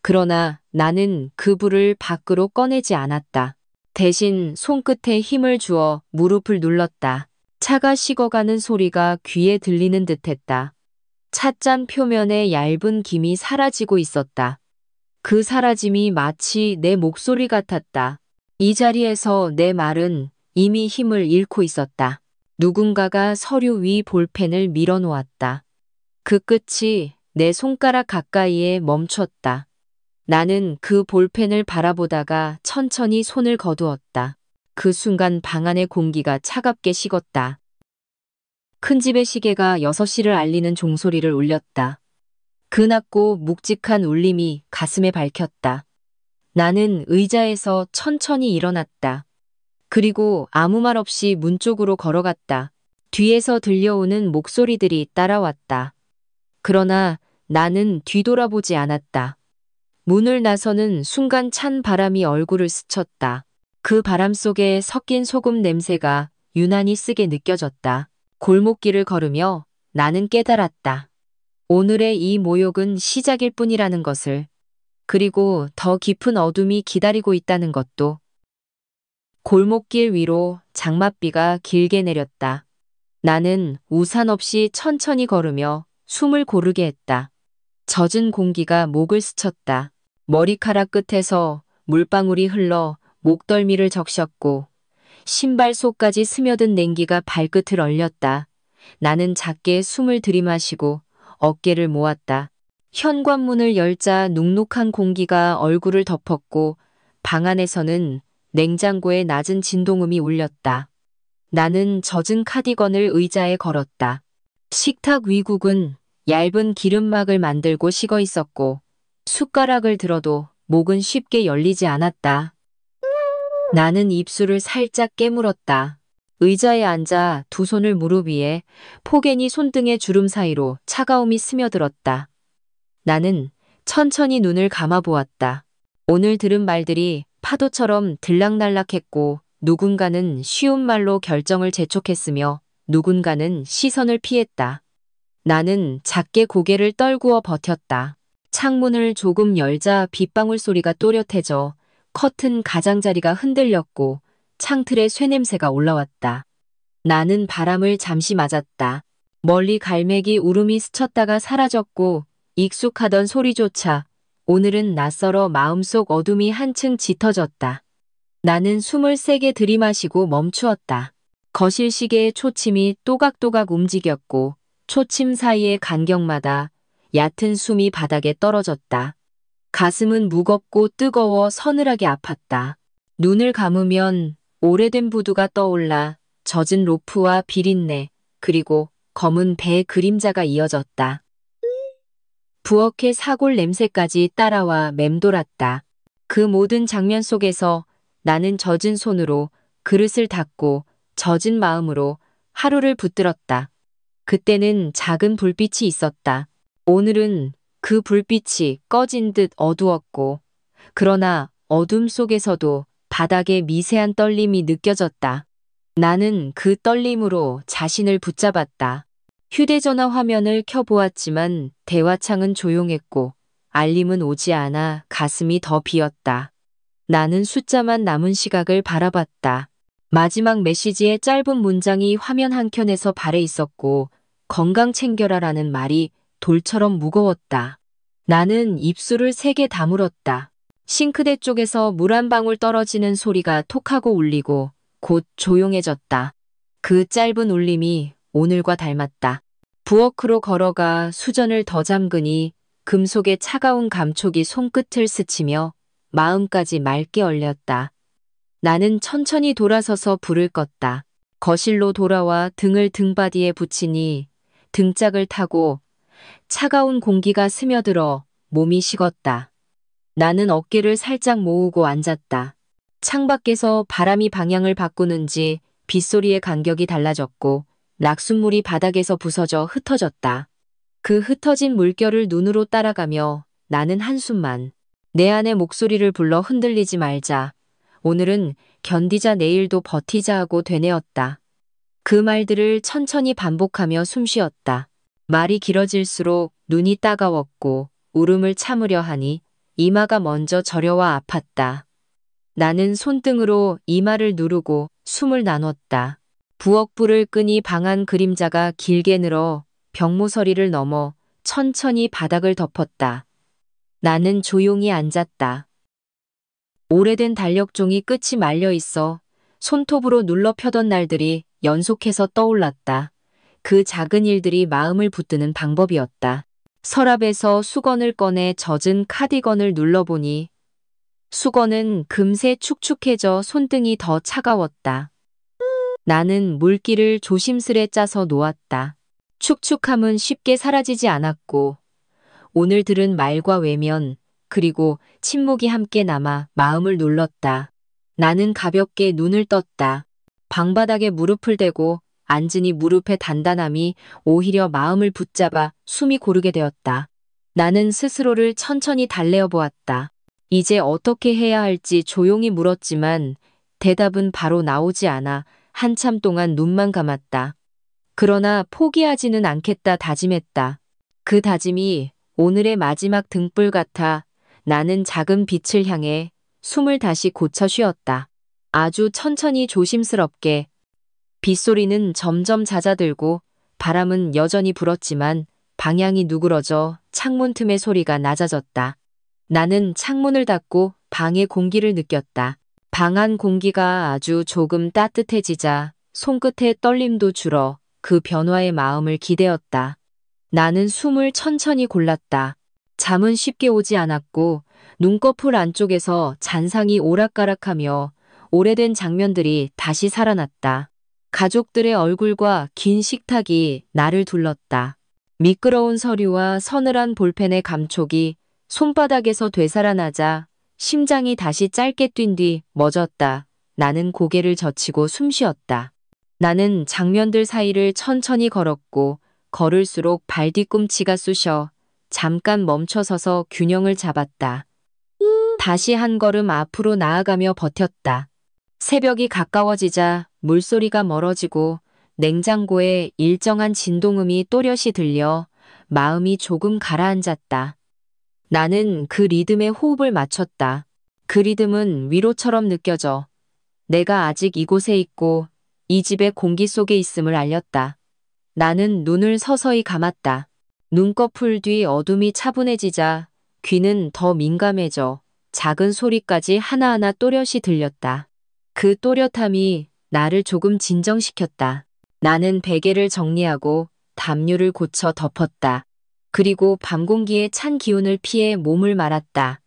그러나 나는 그 불을 밖으로 꺼내지 않았다. 대신 손끝에 힘을 주어 무릎을 눌렀다. 차가 식어가는 소리가 귀에 들리는 듯했다. 찻잔 표면에 얇은 김이 사라지고 있었다. 그 사라짐이 마치 내 목소리 같았다. 이 자리에서 내 말은 이미 힘을 잃고 있었다. 누군가가 서류 위 볼펜을 밀어놓았다. 그 끝이 내 손가락 가까이에 멈췄다. 나는 그 볼펜을 바라보다가 천천히 손을 거두었다. 그 순간 방 안의 공기가 차갑게 식었다. 큰 집의 시계가 6시를 알리는 종소리를 울렸다. 그 낮고 묵직한 울림이 가슴에 밝혔다. 나는 의자에서 천천히 일어났다. 그리고 아무 말 없이 문 쪽으로 걸어갔다. 뒤에서 들려오는 목소리들이 따라왔다. 그러나 나는 뒤돌아보지 않았다. 문을 나서는 순간 찬 바람이 얼굴을 스쳤다. 그 바람 속에 섞인 소금 냄새가 유난히 쓰게 느껴졌다. 골목길을 걸으며 나는 깨달았다. 오늘의 이 모욕은 시작일 뿐이라는 것을, 그리고 더 깊은 어둠이 기다리고 있다는 것도. 골목길 위로 장맛비가 길게 내렸다. 나는 우산 없이 천천히 걸으며 숨을 고르게 했다. 젖은 공기가 목을 스쳤다. 머리카락 끝에서 물방울이 흘러 목덜미를 적셨고 신발 속까지 스며든 냉기가 발끝을 얼렸다. 나는 작게 숨을 들이마시고 어깨를 모았다. 현관문을 열자 눅눅한 공기가 얼굴을 덮었고 방 안에서는 냉장고의 낮은 진동음이 울렸다. 나는 젖은 카디건을 의자에 걸었다. 식탁 위국은 얇은 기름막을 만들고 식어 있었고 숟가락을 들어도 목은 쉽게 열리지 않았다. 나는 입술을 살짝 깨물었다. 의자에 앉아 두 손을 무릎 위에 포개니 손등의 주름 사이로 차가움이 스며들었다. 나는 천천히 눈을 감아보았다. 오늘 들은 말들이 파도처럼 들락날락했고 누군가는 쉬운 말로 결정을 재촉했으며 누군가는 시선을 피했다. 나는 작게 고개를 떨구어 버텼다. 창문을 조금 열자 빗방울 소리가 또렷해져 커튼 가장자리가 흔들렸고 창틀에 쇠냄새가 올라왔다. 나는 바람을 잠시 맞았다. 멀리 갈매기 울음이 스쳤다가 사라졌고 익숙하던 소리조차 오늘은 낯설어 마음속 어둠이 한층 짙어졌다. 나는 숨을 세게 들이마시고 멈추었다. 거실 시계의 초침이 또각또각 움직였고 초침 사이의 간격마다 얕은 숨이 바닥에 떨어졌다. 가슴은 무겁고 뜨거워 서늘하게 아팠다. 눈을 감으면 오래된 부두가 떠올라 젖은 로프와 비린내 그리고 검은 배의 그림자가 이어졌다. 부엌의 사골 냄새까지 따라와 맴돌았다. 그 모든 장면 속에서 나는 젖은 손으로 그릇을 닦고 젖은 마음으로 하루를 붙들었다. 그때는 작은 불빛이 있었다. 오늘은 그 불빛이 꺼진 듯 어두웠고 그러나 어둠 속에서도 바닥에 미세한 떨림이 느껴졌다. 나는 그 떨림으로 자신을 붙잡았다. 휴대전화 화면을 켜보았지만 대화창은 조용했고 알림은 오지 않아 가슴이 더 비었다. 나는 숫자만 남은 시각을 바라봤다. 마지막 메시지의 짧은 문장이 화면 한켠에서 발해 있었고 건강 챙겨라라는 말이 돌처럼 무거웠다. 나는 입술을 세게 다물었다. 싱크대 쪽에서 물 한 방울 떨어지는 소리가 톡하고 울리고 곧 조용해졌다. 그 짧은 울림이 오늘과 닮았다. 부엌으로 걸어가 수전을 더 잠그니 금속의 차가운 감촉이 손끝을 스치며 마음까지 맑게 얼렸다. 나는 천천히 돌아서서 불을 껐다. 거실로 돌아와 등을 등받이에 붙이니 등짝을 타고 차가운 공기가 스며들어 몸이 식었다. 나는 어깨를 살짝 모으고 앉았다. 창밖에서 바람이 방향을 바꾸는지 빗소리의 간격이 달라졌고 낙숫물이 바닥에서 부서져 흩어졌다. 그 흩어진 물결을 눈으로 따라가며 나는 한숨만. 내 안의 목소리를 불러 흔들리지 말자. 오늘은 견디자 내일도 버티자 하고 되뇌었다. 그 말들을 천천히 반복하며 숨쉬었다. 말이 길어질수록 눈이 따가웠고 울음을 참으려 하니 이마가 먼저 저려와 아팠다. 나는 손등으로 이마를 누르고 숨을 나눴다. 부엌불을 끄니 방안 그림자가 길게 늘어 벽모서리를 넘어 천천히 바닥을 덮었다. 나는 조용히 앉았다. 오래된 달력종이 끝이 말려 있어 손톱으로 눌러 펴던 날들이 연속해서 떠올랐다. 그 작은 일들이 마음을 붙드는 방법이었다. 서랍에서 수건을 꺼내 젖은 카디건을 눌러보니 수건은 금세 축축해져 손등이 더 차가웠다. 나는 물기를 조심스레 짜서 놓았다. 축축함은 쉽게 사라지지 않았고 오늘 들은 말과 외면 그리고 침묵이 함께 남아 마음을 눌렀다. 나는 가볍게 눈을 떴다. 방바닥에 무릎을 대고 앉으니 무릎의 단단함이 오히려 마음을 붙잡아 숨이 고르게 되었다. 나는 스스로를 천천히 달래어 보았다. 이제 어떻게 해야 할지 조용히 물었지만 대답은 바로 나오지 않아 한참 동안 눈만 감았다. 그러나 포기하지는 않겠다 다짐했다. 그 다짐이 오늘의 마지막 등불 같아 나는 작은 빛을 향해 숨을 다시 고쳐 쉬었다. 아주 천천히 조심스럽게. 빗소리는 점점 잦아들고 바람은 여전히 불었지만 방향이 누그러져 창문 틈의 소리가 낮아졌다. 나는 창문을 닫고 방의 공기를 느꼈다. 방 안 공기가 아주 조금 따뜻해지자 손끝의 떨림도 줄어 그 변화의 마음을 기대었다. 나는 숨을 천천히 골랐다. 잠은 쉽게 오지 않았고 눈꺼풀 안쪽에서 잔상이 오락가락하며 오래된 장면들이 다시 살아났다. 가족들의 얼굴과 긴 식탁이 나를 둘렀다. 미끄러운 서류와 서늘한 볼펜의 감촉이 손바닥에서 되살아나자 심장이 다시 짧게 뛴 뒤 멎었다. 나는 고개를 젖히고 숨쉬었다. 나는 장면들 사이를 천천히 걸었고 걸을수록 발 뒤꿈치가 쑤셔 잠깐 멈춰서서 균형을 잡았다. 다시 한 걸음 앞으로 나아가며 버텼다. 새벽이 가까워지자 물소리가 멀어지고 냉장고에 일정한 진동음이 또렷이 들려 마음이 조금 가라앉았다. 나는 그 리듬에 호흡을 맞췄다. 그 리듬은 위로처럼 느껴져 내가 아직 이곳에 있고 이 집의 공기 속에 있음을 알렸다. 나는 눈을 서서히 감았다. 눈꺼풀 뒤 어둠이 차분해지자 귀는 더 민감해져 작은 소리까지 하나하나 또렷이 들렸다. 그 또렷함이 나를 조금 진정시켰다. 나는 베개를 정리하고 담요를 고쳐 덮었다. 그리고 밤 공기의 찬 기운을 피해 몸을 말았다.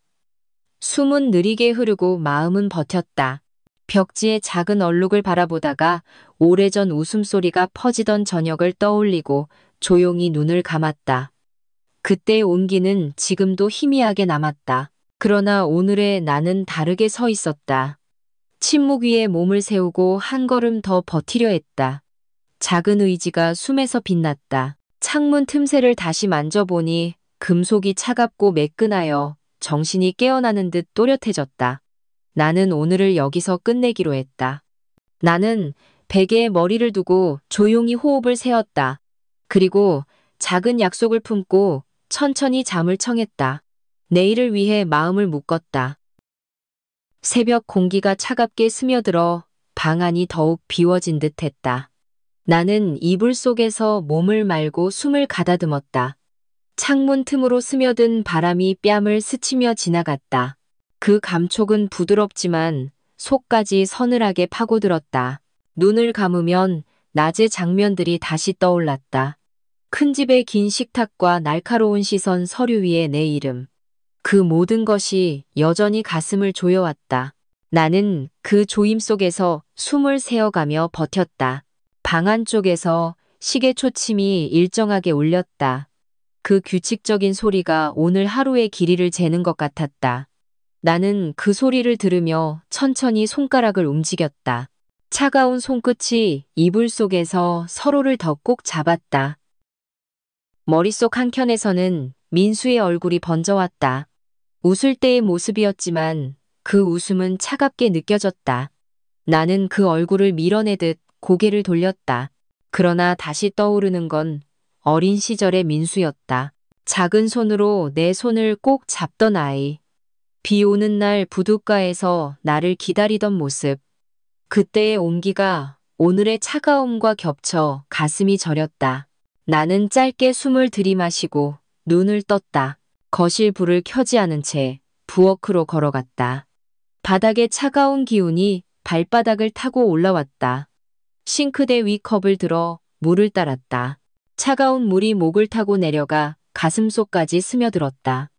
숨은 느리게 흐르고 마음은 버텼다. 벽지의 작은 얼룩을 바라보다가 오래전 웃음소리가 퍼지던 저녁을 떠올리고 조용히 눈을 감았다. 그때의 온기는 지금도 희미하게 남았다. 그러나 오늘의 나는 다르게 서 있었다. 침묵 위에 몸을 세우고 한 걸음 더 버티려 했다. 작은 의지가 숨에서 빛났다. 창문 틈새를 다시 만져보니 금속이 차갑고 매끈하여 정신이 깨어나는 듯 또렷해졌다. 나는 오늘을 여기서 끝내기로 했다. 나는 베개에 머리를 두고 조용히 호흡을 세웠다. 그리고 작은 약속을 품고 천천히 잠을 청했다. 내일을 위해 마음을 묶었다. 새벽 공기가 차갑게 스며들어 방 안이 더욱 비워진 듯 했다. 나는 이불 속에서 몸을 말고 숨을 가다듬었다. 창문 틈으로 스며든 바람이 뺨을 스치며 지나갔다. 그 감촉은 부드럽지만 속까지 서늘하게 파고들었다. 눈을 감으면 낮의 장면들이 다시 떠올랐다. 큰 집의 긴 식탁과 날카로운 시선 서류 위에 내 이름. 그 모든 것이 여전히 가슴을 조여왔다. 나는 그 조임 속에서 숨을 세어가며 버텼다. 방 안쪽에서 시계 초침이 일정하게 울렸다. 그 규칙적인 소리가 오늘 하루의 길이를 재는 것 같았다. 나는 그 소리를 들으며 천천히 손가락을 움직였다. 차가운 손끝이 이불 속에서 서로를 더 꼭 잡았다. 머릿속 한켠에서는 민수의 얼굴이 번져왔다. 웃을 때의 모습이었지만 그 웃음은 차갑게 느껴졌다. 나는 그 얼굴을 밀어내듯 고개를 돌렸다. 그러나 다시 떠오르는 건 어린 시절의 민수였다. 작은 손으로 내 손을 꼭 잡던 아이. 비 오는 날 부둣가에서 나를 기다리던 모습. 그때의 온기가 오늘의 차가움과 겹쳐 가슴이 저렸다. 나는 짧게 숨을 들이마시고 눈을 떴다. 거실 불을 켜지 않은 채 부엌으로 걸어갔다. 바닥의 차가운 기운이 발바닥을 타고 올라왔다. 싱크대 위 컵을 들어 물을 따랐다. 차가운 물이 목을 타고 내려가 가슴속까지 스며들었다.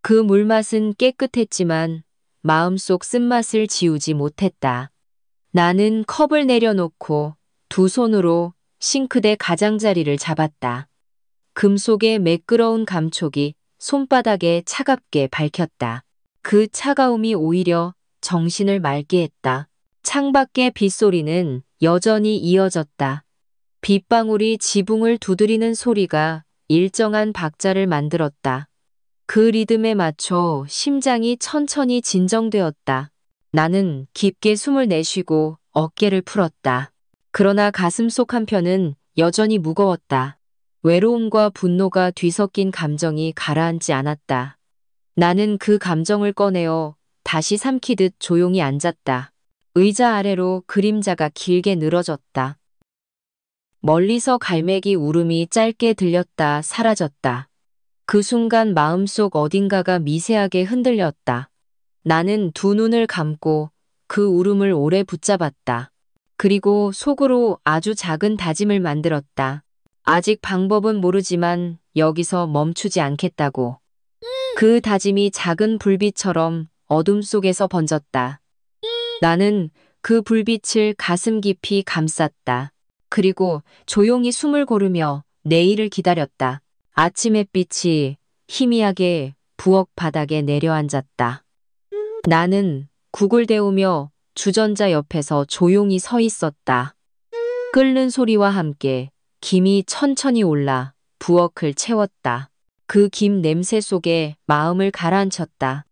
그 물맛은 깨끗했지만 마음속 쓴맛을 지우지 못했다. 나는 컵을 내려놓고 두 손으로 싱크대 가장자리를 잡았다. 금속의 매끄러운 감촉이 손바닥에 차갑게 밝혔다. 그 차가움이 오히려 정신을 맑게 했다. 창밖의 빗소리는 여전히 이어졌다. 빗방울이 지붕을 두드리는 소리가 일정한 박자를 만들었다. 그 리듬에 맞춰 심장이 천천히 진정되었다. 나는 깊게 숨을 내쉬고 어깨를 풀었다. 그러나 가슴속 한편은 여전히 무거웠다. 외로움과 분노가 뒤섞인 감정이 가라앉지 않았다. 나는 그 감정을 꺼내어 다시 삼키듯 조용히 앉았다. 의자 아래로 그림자가 길게 늘어졌다. 멀리서 갈매기 울음이 짧게 들렸다 사라졌다. 그 순간 마음속 어딘가가 미세하게 흔들렸다. 나는 두 눈을 감고 그 울음을 오래 붙잡았다. 그리고 속으로 아주 작은 다짐을 만들었다. 아직 방법은 모르지만 여기서 멈추지 않겠다고. 그 다짐이 작은 불빛처럼 어둠 속에서 번졌다. 나는 그 불빛을 가슴 깊이 감쌌다. 그리고 조용히 숨을 고르며 내일을 기다렸다. 아침 햇빛이 희미하게 부엌 바닥에 내려앉았다. 나는 국을 데우며 주전자 옆에서 조용히 서 있었다. 끓는 소리와 함께 김이 천천히 올라 부엌을 채웠다. 그 김 냄새 속에 마음을 가라앉혔다.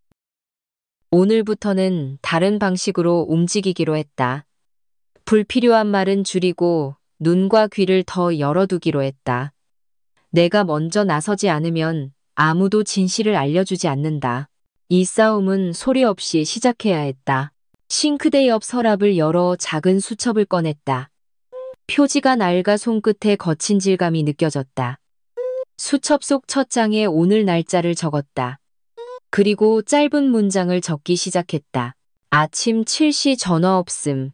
오늘부터는 다른 방식으로 움직이기로 했다. 불필요한 말은 줄이고 눈과 귀를 더 열어두기로 했다. 내가 먼저 나서지 않으면 아무도 진실을 알려주지 않는다. 이 싸움은 소리 없이 시작해야 했다. 싱크대 옆 서랍을 열어 작은 수첩을 꺼냈다. 표지가 낡아 손끝에 거친 질감이 느껴졌다. 수첩 속 첫 장에 오늘 날짜를 적었다. 그리고 짧은 문장을 적기 시작했다. 아침 7시 전화 없음.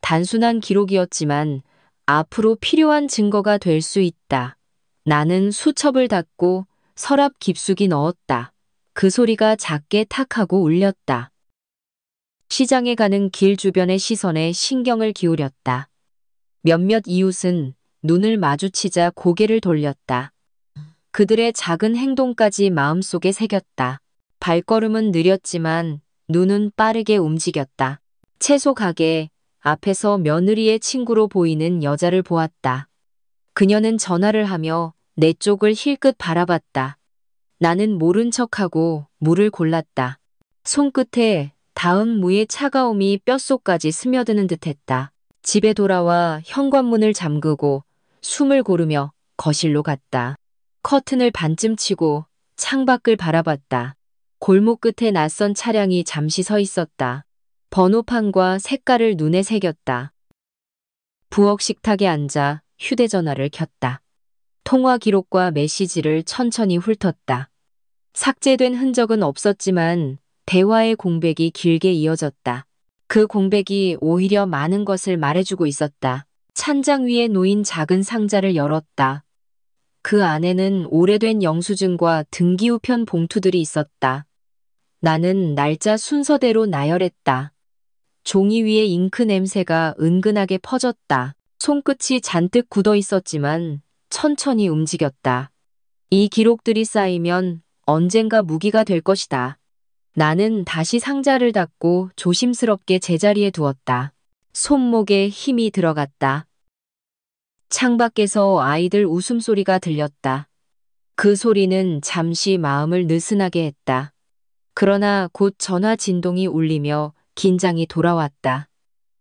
단순한 기록이었지만 앞으로 필요한 증거가 될 수 있다. 나는 수첩을 닫고 서랍 깊숙이 넣었다. 그 소리가 작게 탁 하고 울렸다. 시장에 가는 길 주변의 시선에 신경을 기울였다. 몇몇 이웃은 눈을 마주치자 고개를 돌렸다. 그들의 작은 행동까지 마음속에 새겼다. 발걸음은 느렸지만 눈은 빠르게 움직였다. 채소 가게 앞에서 며느리의 친구로 보이는 여자를 보았다. 그녀는 전화를 하며 내 쪽을 힐끗 바라봤다. 나는 모른 척하고 물을 골랐다. 손끝에 닿은 무의 차가움이 뼛속까지 스며드는 듯했다. 집에 돌아와 현관문을 잠그고 숨을 고르며 거실로 갔다. 커튼을 반쯤 치고 창밖을 바라봤다. 골목 끝에 낯선 차량이 잠시 서 있었다. 번호판과 색깔을 눈에 새겼다. 부엌 식탁에 앉아 휴대전화를 켰다. 통화 기록과 메시지를 천천히 훑었다. 삭제된 흔적은 없었지만 대화의 공백이 길게 이어졌다. 그 공백이 오히려 많은 것을 말해주고 있었다. 찬장 위에 놓인 작은 상자를 열었다. 그 안에는 오래된 영수증과 등기우편 봉투들이 있었다. 나는 날짜 순서대로 나열했다. 종이 위에 잉크 냄새가 은근하게 퍼졌다. 손끝이 잔뜩 굳어 있었지만 천천히 움직였다. 이 기록들이 쌓이면 언젠가 무기가 될 것이다. 나는 다시 상자를 닫고 조심스럽게 제자리에 두었다. 손목에 힘이 들어갔다. 창밖에서 아이들 웃음소리가 들렸다. 그 소리는 잠시 마음을 느슨하게 했다. 그러나 곧 전화 진동이 울리며 긴장이 돌아왔다.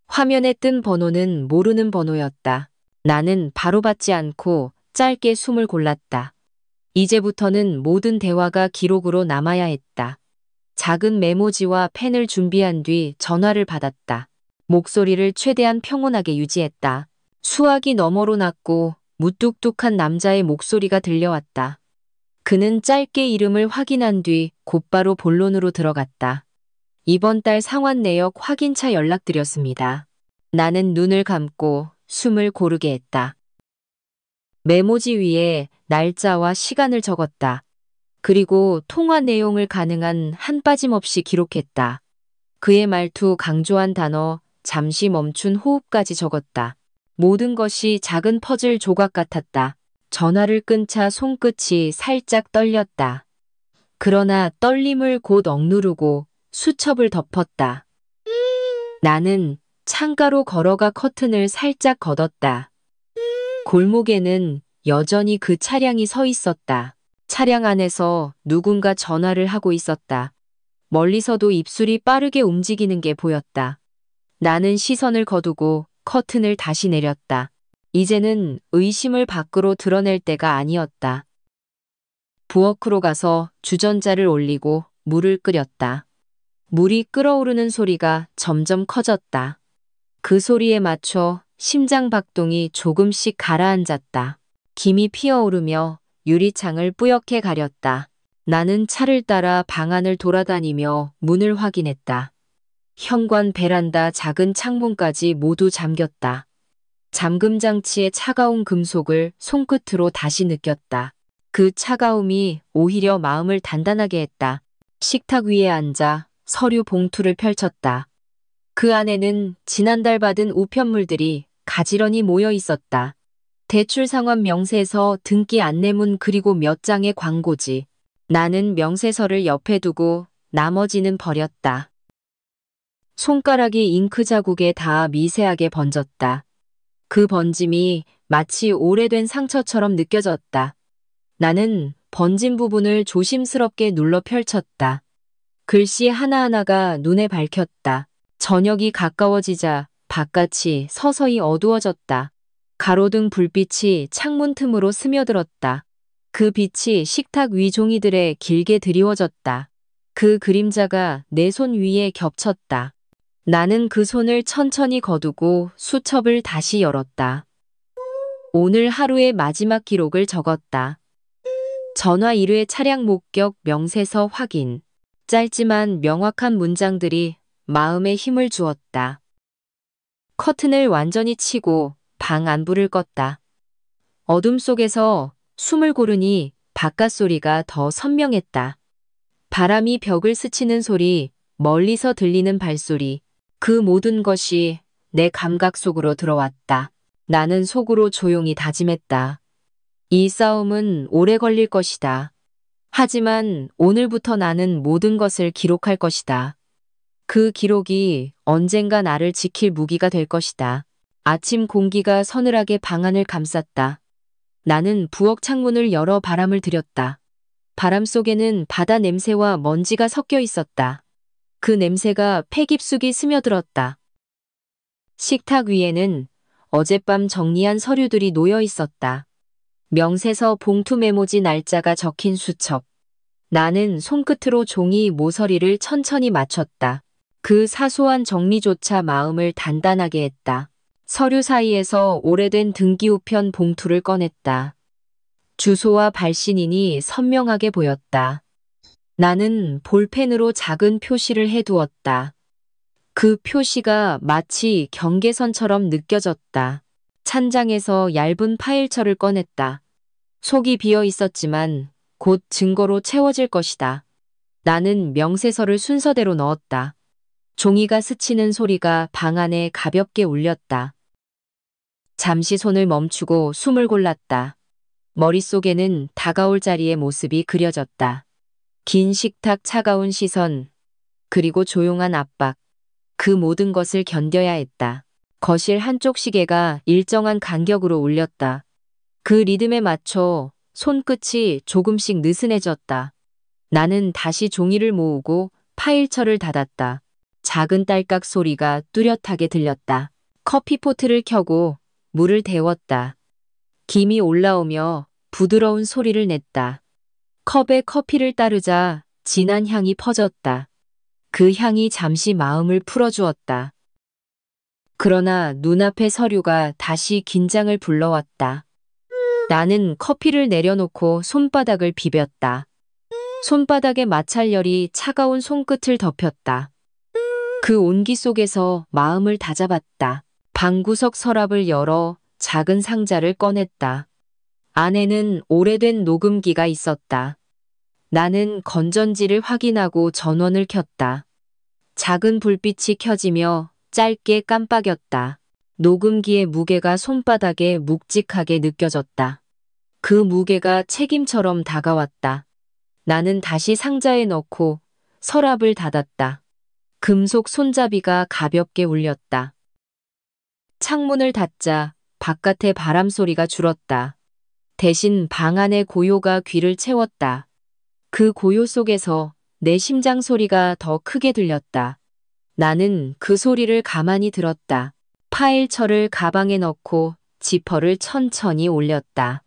화면에 뜬 번호는 모르는 번호였다. 나는 바로 받지 않고 짧게 숨을 골랐다. 이제부터는 모든 대화가 기록으로 남아야 했다. 작은 메모지와 펜을 준비한 뒤 전화를 받았다. 목소리를 최대한 평온하게 유지했다. 수화기 너머로 낮고 무뚝뚝한 남자의 목소리가 들려왔다. 그는 짧게 이름을 확인한 뒤 곧바로 본론으로 들어갔다. 이번 달 상환 내역 확인차 연락드렸습니다. 나는 눈을 감고 숨을 고르게 했다. 메모지 위에 날짜와 시간을 적었다. 그리고 통화 내용을 가능한 한 빠짐없이 기록했다. 그의 말투 강조한 단어, 잠시 멈춘 호흡까지 적었다. 모든 것이 작은 퍼즐 조각 같았다. 전화를 끈 차 손끝이 살짝 떨렸다. 그러나 떨림을 곧 억누르고 수첩을 덮었다. 나는 창가로 걸어가 커튼을 살짝 걷었다. 골목에는 여전히 그 차량이 서 있었다. 차량 안에서 누군가 전화를 하고 있었다. 멀리서도 입술이 빠르게 움직이는 게 보였다. 나는 시선을 거두고 커튼을 다시 내렸다. 이제는 의심을 밖으로 드러낼 때가 아니었다. 부엌으로 가서 주전자를 올리고 물을 끓였다. 물이 끓어오르는 소리가 점점 커졌다. 그 소리에 맞춰 심장 박동이 조금씩 가라앉았다. 김이 피어오르며 유리창을 뿌옇게 가렸다. 나는 차를 따라 방 안을 돌아다니며 문을 확인했다. 현관, 베란다, 작은 창문까지 모두 잠겼다. 잠금 장치의 차가운 금속을 손끝으로 다시 느꼈다. 그 차가움이 오히려 마음을 단단하게 했다. 식탁 위에 앉아 서류 봉투를 펼쳤다. 그 안에는 지난달 받은 우편물들이 가지런히 모여 있었다. 대출 상환 명세서, 등기 안내문, 그리고 몇 장의 광고지. 나는 명세서를 옆에 두고 나머지는 버렸다. 손가락이 잉크 자국에 닿아 미세하게 번졌다. 그 번짐이 마치 오래된 상처처럼 느껴졌다. 나는 번진 부분을 조심스럽게 눌러 펼쳤다. 글씨 하나하나가 눈에 밝혔다. 저녁이 가까워지자 바깥이 서서히 어두워졌다. 가로등 불빛이 창문 틈으로 스며들었다. 그 빛이 식탁 위 종이들에 길게 드리워졌다. 그 그림자가 내 손 위에 겹쳤다. 나는 그 손을 천천히 거두고 수첩을 다시 열었다. 오늘 하루의 마지막 기록을 적었다. 전화 1회, 차량 목격, 명세서 확인. 짧지만 명확한 문장들이 마음에 힘을 주었다. 커튼을 완전히 치고 방 안불을 껐다. 어둠 속에서 숨을 고르니 바깥 소리가 더 선명했다. 바람이 벽을 스치는 소리, 멀리서 들리는 발소리, 그 모든 것이 내 감각 속으로 들어왔다. 나는 속으로 조용히 다짐했다. 이 싸움은 오래 걸릴 것이다. 하지만 오늘부터 나는 모든 것을 기록할 것이다. 그 기록이 언젠가 나를 지킬 무기가 될 것이다. 아침 공기가 서늘하게 방 안을 감쌌다. 나는 부엌 창문을 열어 바람을 들였다. 바람 속에는 바다 냄새와 먼지가 섞여 있었다. 그 냄새가 폐 깊숙이 스며들었다. 식탁 위에는 어젯밤 정리한 서류들이 놓여 있었다. 명세서, 봉투, 메모지, 날짜가 적힌 수첩. 나는 손끝으로 종이 모서리를 천천히 맞췄다. 그 사소한 정리조차 마음을 단단하게 했다. 서류 사이에서 오래된 등기우편 봉투를 꺼냈다. 주소와 발신인이 선명하게 보였다. 나는 볼펜으로 작은 표시를 해두었다. 그 표시가 마치 경계선처럼 느껴졌다. 찬장에서 얇은 파일철을 꺼냈다. 속이 비어 있었지만 곧 증거로 채워질 것이다. 나는 명세서를 순서대로 넣었다. 종이가 스치는 소리가 방 안에 가볍게 울렸다. 잠시 손을 멈추고 숨을 골랐다. 머릿속에는 다가올 자리의 모습이 그려졌다. 긴 식탁, 차가운 시선, 그리고 조용한 압박. 그 모든 것을 견뎌야 했다. 거실 한쪽 시계가 일정한 간격으로 울렸다. 그 리듬에 맞춰 손끝이 조금씩 느슨해졌다. 나는 다시 종이를 모으고 파일철을 닫았다. 작은 딸깍 소리가 뚜렷하게 들렸다. 커피포트를 켜고 물을 데웠다. 김이 올라오며 부드러운 소리를 냈다. 컵에 커피를 따르자 진한 향이 퍼졌다. 그 향이 잠시 마음을 풀어주었다. 그러나 눈앞의 서류가 다시 긴장을 불러왔다. 나는 커피를 내려놓고 손바닥을 비볐다. 손바닥의 마찰열이 차가운 손끝을 덮였다. 그 온기 속에서 마음을 다잡았다. 방구석 서랍을 열어 작은 상자를 꺼냈다. 안에는 오래된 녹음기가 있었다. 나는 건전지를 확인하고 전원을 켰다. 작은 불빛이 켜지며 짧게 깜빡였다. 녹음기의 무게가 손바닥에 묵직하게 느껴졌다. 그 무게가 책임처럼 다가왔다. 나는 다시 상자에 넣고 서랍을 닫았다. 금속 손잡이가 가볍게 울렸다. 창문을 닫자 바깥의 바람 소리가 줄었다. 대신 방 안의 고요가 귀를 채웠다. 그 고요 속에서 내 심장 소리가 더 크게 들렸다. 나는 그 소리를 가만히 들었다. 파일철을 가방에 넣고 지퍼를 천천히 올렸다.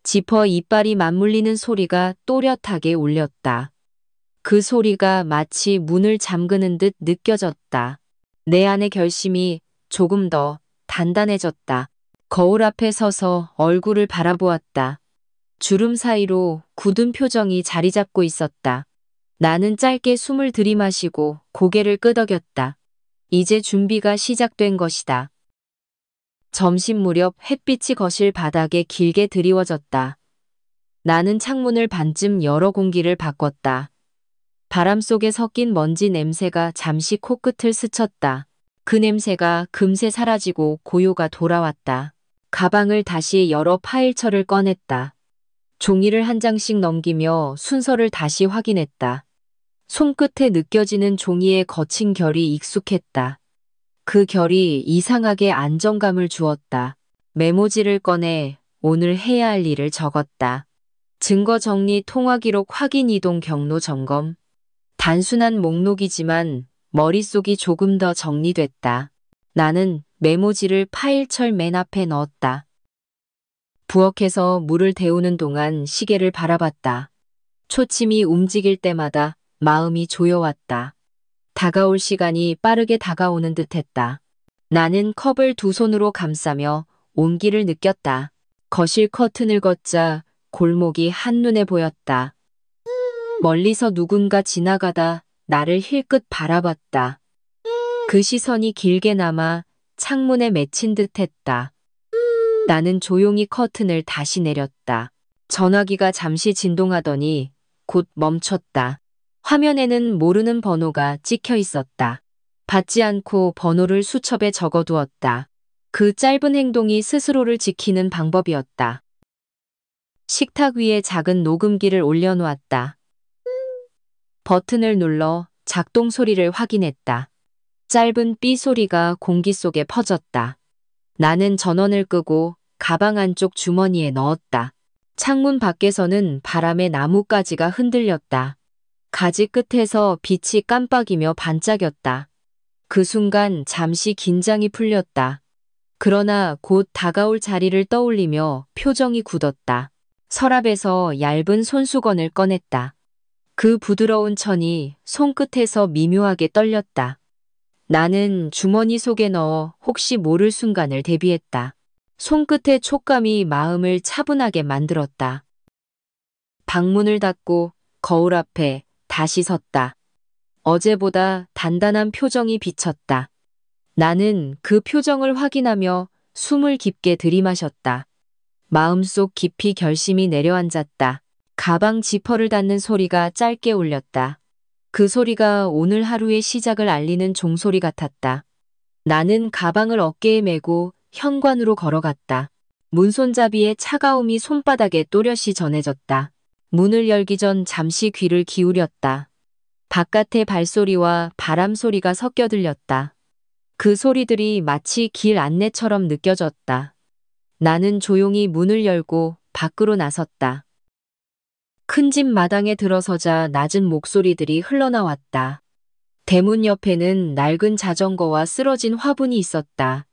지퍼 이빨이 맞물리는 소리가 또렷하게 울렸다. 그 소리가 마치 문을 잠그는 듯 느껴졌다. 내 안의 결심이 조금 더 단단해졌다. 거울 앞에 서서 얼굴을 바라보았다. 주름 사이로 굳은 표정이 자리 잡고 있었다. 나는 짧게 숨을 들이마시고 고개를 끄덕였다. 이제 준비가 시작된 것이다. 점심 무렵 햇빛이 거실 바닥에 길게 드리워졌다. 나는 창문을 반쯤 열어 공기를 바꿨다. 바람 속에 섞인 먼지 냄새가 잠시 코끝을 스쳤다. 그 냄새가 금세 사라지고 고요가 돌아왔다. 가방을 다시 열어 파일철을 꺼냈다. 종이를 한 장씩 넘기며 순서를 다시 확인했다. 손끝에 느껴지는 종이의 거친 결이 익숙했다. 그 결이 이상하게 안정감을 주었다. 메모지를 꺼내 오늘 해야 할 일을 적었다. 증거 정리, 통화 기록, 확인, 이동, 경로 점검. 단순한 목록이지만 머릿속이 조금 더 정리됐다. 나는 메모지를 파일철 맨 앞에 넣었다. 부엌에서 물을 데우는 동안 시계를 바라봤다. 초침이 움직일 때마다 마음이 조여왔다. 다가올 시간이 빠르게 다가오는 듯했다. 나는 컵을 두 손으로 감싸며 온기를 느꼈다. 거실 커튼을 걷자 골목이 한눈에 보였다. 멀리서 누군가 지나가다 나를 힐끗 바라봤다. 그 시선이 길게 남아 창문에 맺힌 듯했다. 나는 조용히 커튼을 다시 내렸다. 전화기가 잠시 진동하더니 곧 멈췄다. 화면에는 모르는 번호가 찍혀 있었다. 받지 않고 번호를 수첩에 적어두었다. 그 짧은 행동이 스스로를 지키는 방법이었다. 식탁 위에 작은 녹음기를 올려놓았다. 버튼을 눌러 작동 소리를 확인했다. 짧은 삐 소리가 공기 속에 퍼졌다. 나는 전원을 끄고 가방 안쪽 주머니에 넣었다. 창문 밖에서는 바람에 나뭇가지가 흔들렸다. 가지 끝에서 빛이 깜빡이며 반짝였다. 그 순간 잠시 긴장이 풀렸다. 그러나 곧 다가올 자리를 떠올리며 표정이 굳었다. 서랍에서 얇은 손수건을 꺼냈다. 그 부드러운 천이 손끝에서 미묘하게 떨렸다. 나는 주머니 속에 넣어 혹시 모를 순간을 대비했다. 손끝의 촉감이 마음을 차분하게 만들었다. 방문을 닫고 거울 앞에 다시 섰다. 어제보다 단단한 표정이 비쳤다. 나는 그 표정을 확인하며 숨을 깊게 들이마셨다. 마음속 깊이 결심이 내려앉았다. 가방 지퍼를 닫는 소리가 짧게 울렸다. 그 소리가 오늘 하루의 시작을 알리는 종소리 같았다. 나는 가방을 어깨에 메고 현관으로 걸어갔다. 문손잡이의 차가움이 손바닥에 또렷이 전해졌다. 문을 열기 전 잠시 귀를 기울였다. 바깥의 발소리와 바람 소리가 섞여 들렸다. 그 소리들이 마치 길 안내처럼 느껴졌다. 나는 조용히 문을 열고 밖으로 나섰다. 큰 집 마당에 들어서자 낮은 목소리들이 흘러나왔다. 대문 옆에는 낡은 자전거와 쓰러진 화분이 있었다.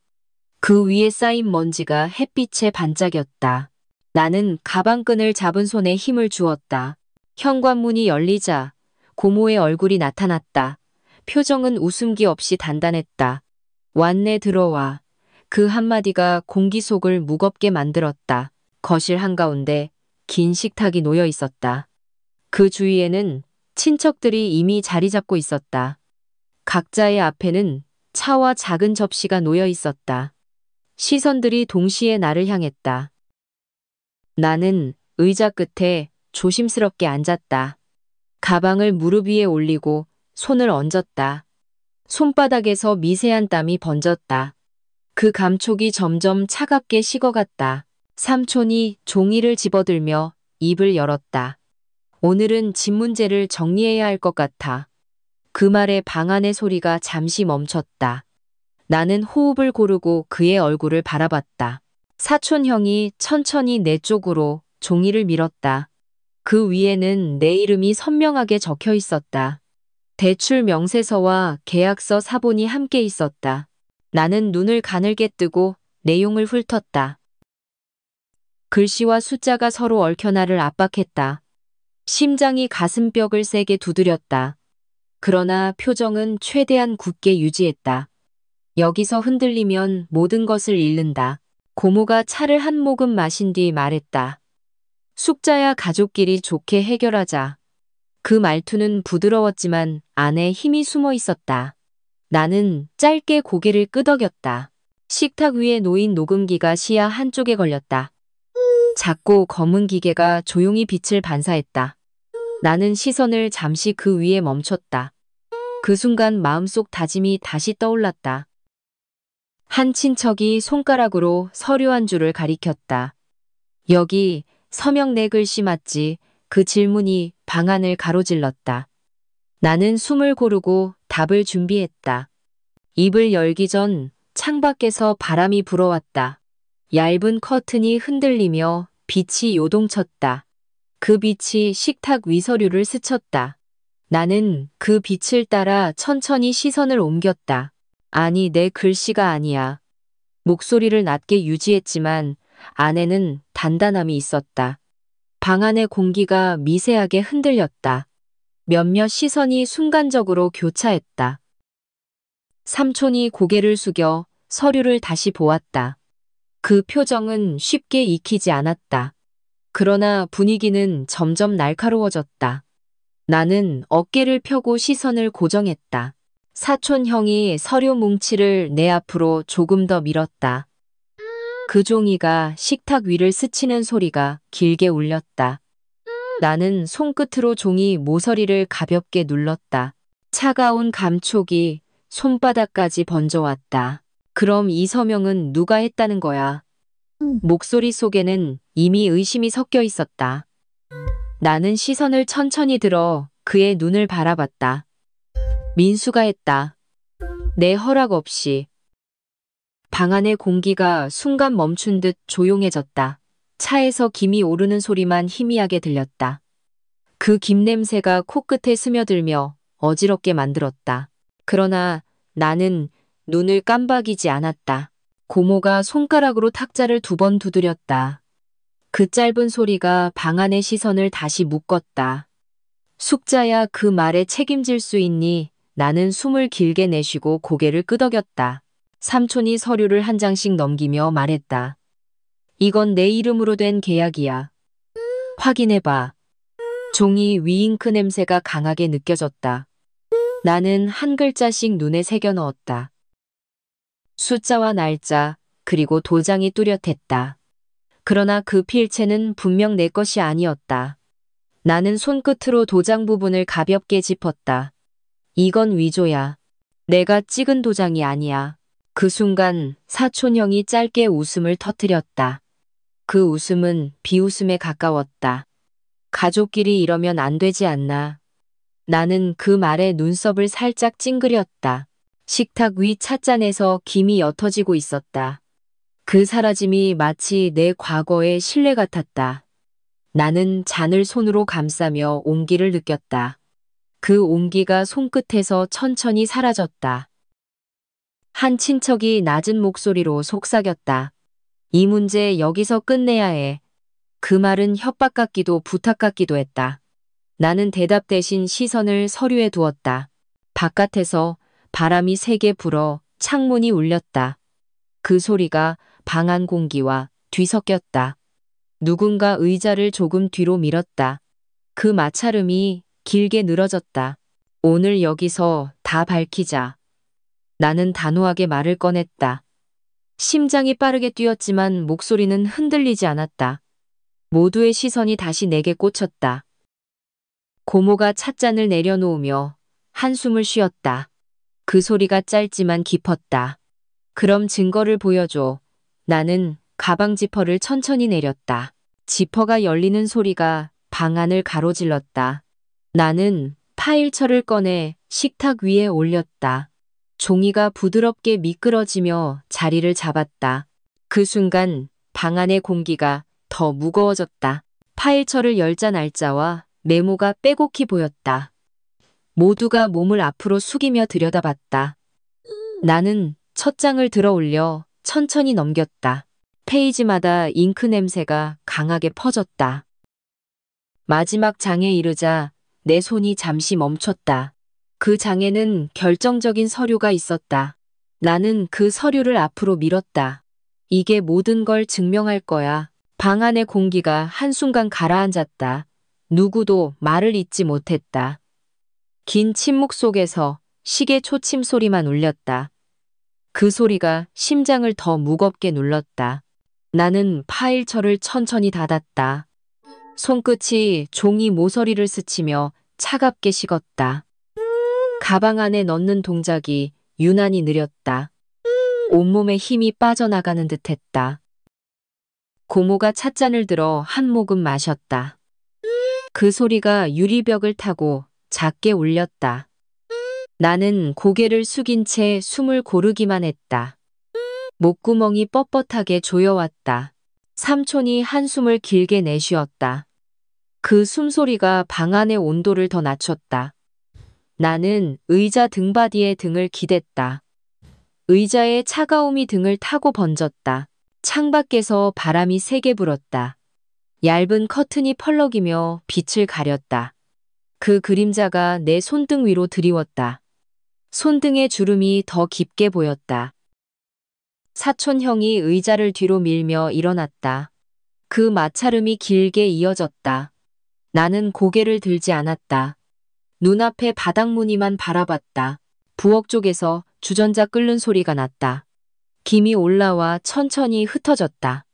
그 위에 쌓인 먼지가 햇빛에 반짝였다. 나는 가방끈을 잡은 손에 힘을 주었다. 현관문이 열리자 고모의 얼굴이 나타났다. 표정은 웃음기 없이 단단했다. 왔네 들어와. 그 한마디가 공기 속을 무겁게 만들었다. 거실 한가운데 긴 식탁이 놓여 있었다. 그 주위에는 친척들이 이미 자리 잡고 있었다. 각자의 앞에는 차와 작은 접시가 놓여 있었다. 시선들이 동시에 나를 향했다. 나는 의자 끝에 조심스럽게 앉았다. 가방을 무릎 위에 올리고 손을 얹었다. 손바닥에서 미세한 땀이 번졌다. 그 감촉이 점점 차갑게 식어갔다. 삼촌이 종이를 집어들며 입을 열었다. 오늘은 집 문제를 정리해야 할 것 같아. 그 말에 방 안의 소리가 잠시 멈췄다. 나는 호흡을 고르고 그의 얼굴을 바라봤다. 사촌 형이 천천히 내 쪽으로 종이를 밀었다. 그 위에는 내 이름이 선명하게 적혀 있었다. 대출 명세서와 계약서 사본이 함께 있었다. 나는 눈을 가늘게 뜨고 내용을 훑었다. 글씨와 숫자가 서로 얽혀 나를 압박했다. 심장이 가슴벽을 세게 두드렸다. 그러나 표정은 최대한 굳게 유지했다. 여기서 흔들리면 모든 것을 잃는다. 고모가 차를 한 모금 마신 뒤 말했다. 숙자야 가족끼리 좋게 해결하자. 그 말투는 부드러웠지만 안에 힘이 숨어 있었다. 나는 짧게 고개를 끄덕였다. 식탁 위에 놓인 녹음기가 시야 한쪽에 걸렸다. 작고 검은 기계가 조용히 빛을 반사했다. 나는 시선을 잠시 그 위에 멈췄다. 그 순간 마음속 다짐이 다시 떠올랐다. 한 친척이 손가락으로 서류 한 줄을 가리켰다. 여기 서명 내 글씨 맞지? 그 질문이 방안을 가로질렀다. 나는 숨을 고르고 답을 준비했다. 입을 열기 전 창밖에서 바람이 불어왔다. 얇은 커튼이 흔들리며 빛이 요동쳤다. 그 빛이 식탁 위서류를 스쳤다. 나는 그 빛을 따라 천천히 시선을 옮겼다. 아니, 내 글씨가 아니야. 목소리를 낮게 유지했지만 안에는 단단함이 있었다. 방 안의 공기가 미세하게 흔들렸다. 몇몇 시선이 순간적으로 교차했다. 삼촌이 고개를 숙여 서류를 다시 보았다. 그 표정은 쉽게 익히지 않았다. 그러나 분위기는 점점 날카로워졌다. 나는 어깨를 펴고 시선을 고정했다. 사촌 형이 서류 뭉치를 내 앞으로 조금 더 밀었다. 그 종이가 식탁 위를 스치는 소리가 길게 울렸다. 나는 손끝으로 종이 모서리를 가볍게 눌렀다. 차가운 감촉이 손바닥까지 번져왔다. 그럼 이 서명은 누가 했다는 거야? 목소리 속에는 이미 의심이 섞여 있었다. 나는 시선을 천천히 들어 그의 눈을 바라봤다. 민수가 했다. 내 허락 없이. 방 안의 공기가 순간 멈춘 듯 조용해졌다. 차에서 김이 오르는 소리만 희미하게 들렸다. 그 김 냄새가 코끝에 스며들며 어지럽게 만들었다. 그러나 나는 눈을 깜박이지 않았다. 고모가 손가락으로 탁자를 2번 두드렸다. 그 짧은 소리가 방 안의 시선을 다시 묶었다. 숙자야, 그 말에 책임질 수 있니? 나는 숨을 길게 내쉬고 고개를 끄덕였다. 삼촌이 서류를 한 장씩 넘기며 말했다. 이건 내 이름으로 된 계약이야. 확인해봐. 종이 위잉크 냄새가 강하게 느껴졌다. 나는 한 글자씩 눈에 새겨 넣었다. 숫자와 날짜, 그리고 도장이 뚜렷했다. 그러나 그 필체는 분명 내 것이 아니었다. 나는 손끝으로 도장 부분을 가볍게 짚었다. 이건 위조야. 내가 찍은 도장이 아니야. 그 순간 사촌 형이 짧게 웃음을 터뜨렸다. 그 웃음은 비웃음에 가까웠다. 가족끼리 이러면 안 되지 않나. 나는 그 말에 눈썹을 살짝 찡그렸다. 식탁 위 찻잔에서 김이 옅어지고 있었다. 그 사라짐이 마치 내 과거의 신뢰 같았다. 나는 잔을 손으로 감싸며 온기를 느꼈다. 그 온기가 손끝에서 천천히 사라졌다. 한 친척이 낮은 목소리로 속삭였다. 이 문제 여기서 끝내야 해. 그 말은 협박 같기도 부탁 같기도 했다. 나는 대답 대신 시선을 서류에 두었다. 바깥에서 바람이 세게 불어 창문이 울렸다. 그 소리가 방 안 공기와 뒤섞였다. 누군가 의자를 조금 뒤로 밀었다. 그 마찰음이 길게 늘어졌다. 오늘 여기서 다 밝히자. 나는 단호하게 말을 꺼냈다. 심장이 빠르게 뛰었지만 목소리는 흔들리지 않았다. 모두의 시선이 다시 내게 꽂혔다. 고모가 찻잔을 내려놓으며 한숨을 쉬었다. 그 소리가 짧지만 깊었다. 그럼 증거를 보여줘. 나는 가방 지퍼를 천천히 내렸다. 지퍼가 열리는 소리가 방 안을 가로질렀다. 나는 파일철을 꺼내 식탁 위에 올렸다. 종이가 부드럽게 미끄러지며 자리를 잡았다. 그 순간 방 안의 공기가 더 무거워졌다. 파일철을 열자 날짜와 메모가 빼곡히 보였다. 모두가 몸을 앞으로 숙이며 들여다봤다. 나는 첫 장을 들어 올려 천천히 넘겼다. 페이지마다 잉크 냄새가 강하게 퍼졌다. 마지막 장에 이르자 내 손이 잠시 멈췄다. 그 장에는 결정적인 서류가 있었다. 나는 그 서류를 앞으로 밀었다. 이게 모든 걸 증명할 거야. 방 안의 공기가 한순간 가라앉았다. 누구도 말을 잇지 못했다. 긴 침묵 속에서 시계 초침 소리만 울렸다. 그 소리가 심장을 더 무겁게 눌렀다. 나는 파일철을 천천히 닫았다. 손끝이 종이 모서리를 스치며 차갑게 식었다. 가방 안에 넣는 동작이 유난히 느렸다. 온몸에 힘이 빠져나가는 듯했다. 고모가 찻잔을 들어 한 모금 마셨다. 그 소리가 유리벽을 타고 작게 울렸다. 나는 고개를 숙인 채 숨을 고르기만 했다. 목구멍이 뻣뻣하게 조여왔다. 삼촌이 한숨을 길게 내쉬었다. 그 숨소리가 방 안의 온도를 더 낮췄다. 나는 의자 등받이에 등을 기댔다. 의자의 차가움이 등을 타고 번졌다. 창밖에서 바람이 세게 불었다. 얇은 커튼이 펄럭이며 빛을 가렸다. 그 그림자가 내 손등 위로 드리웠다. 손등의 주름이 더 깊게 보였다. 사촌 형이 의자를 뒤로 밀며 일어났다. 그 마찰음이 길게 이어졌다. 나는 고개를 들지 않았다. 눈앞에 바닥무늬만 바라봤다. 부엌 쪽에서 주전자 끓는 소리가 났다. 김이 올라와 천천히 흩어졌다.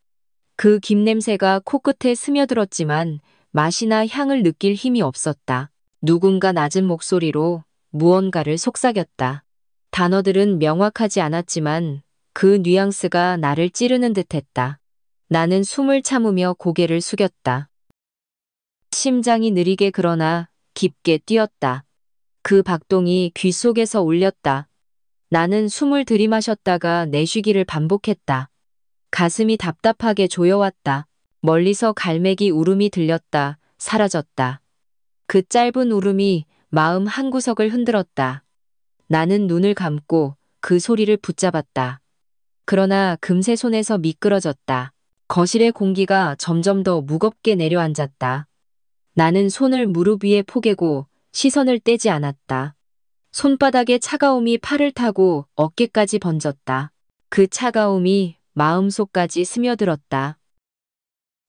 그 김 냄새가 코끝에 스며들었지만 맛이나 향을 느낄 힘이 없었다. 누군가 낮은 목소리로 무언가를 속삭였다. 단어들은 명확하지 않았지만 그 뉘앙스가 나를 찌르는 듯했다. 나는 숨을 참으며 고개를 숙였다. 심장이 느리게 그러나 깊게 뛰었다. 그 박동이 귓속에서 울렸다. 나는 숨을 들이마셨다가 내쉬기를 반복했다. 가슴이 답답하게 조여왔다. 멀리서 갈매기 울음이 들렸다. 사라졌다. 그 짧은 울음이 마음 한구석을 흔들었다. 나는 눈을 감고 그 소리를 붙잡았다. 그러나 금세 손에서 미끄러졌다. 거실의 공기가 점점 더 무겁게 내려앉았다. 나는 손을 무릎 위에 포개고 시선을 떼지 않았다. 손바닥의 차가움이 팔을 타고 어깨까지 번졌다. 그 차가움이 마음속까지 스며들었다.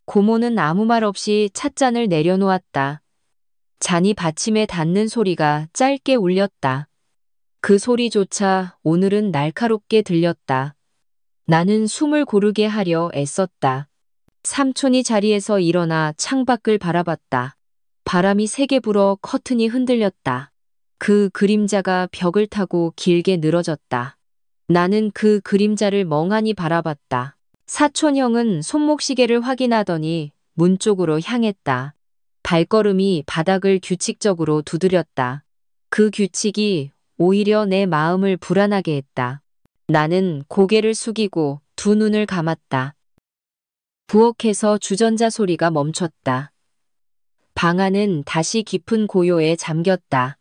고모는 아무 말 없이 찻잔을 내려놓았다. 잔이 받침에 닿는 소리가 짧게 울렸다. 그 소리조차 오늘은 날카롭게 들렸다. 나는 숨을 고르게 하려 애썼다. 삼촌이 자리에서 일어나 창밖을 바라봤다. 바람이 세게 불어 커튼이 흔들렸다. 그 그림자가 벽을 타고 길게 늘어졌다. 나는 그 그림자를 멍하니 바라봤다. 사촌형은 손목시계를 확인하더니 문 쪽으로 향했다. 발걸음이 바닥을 규칙적으로 두드렸다. 그 규칙이 오히려 내 마음을 불안하게 했다. 나는 고개를 숙이고 두 눈을 감았다. 부엌에서 주전자 소리가 멈췄다. 방 안은 다시 깊은 고요에 잠겼다.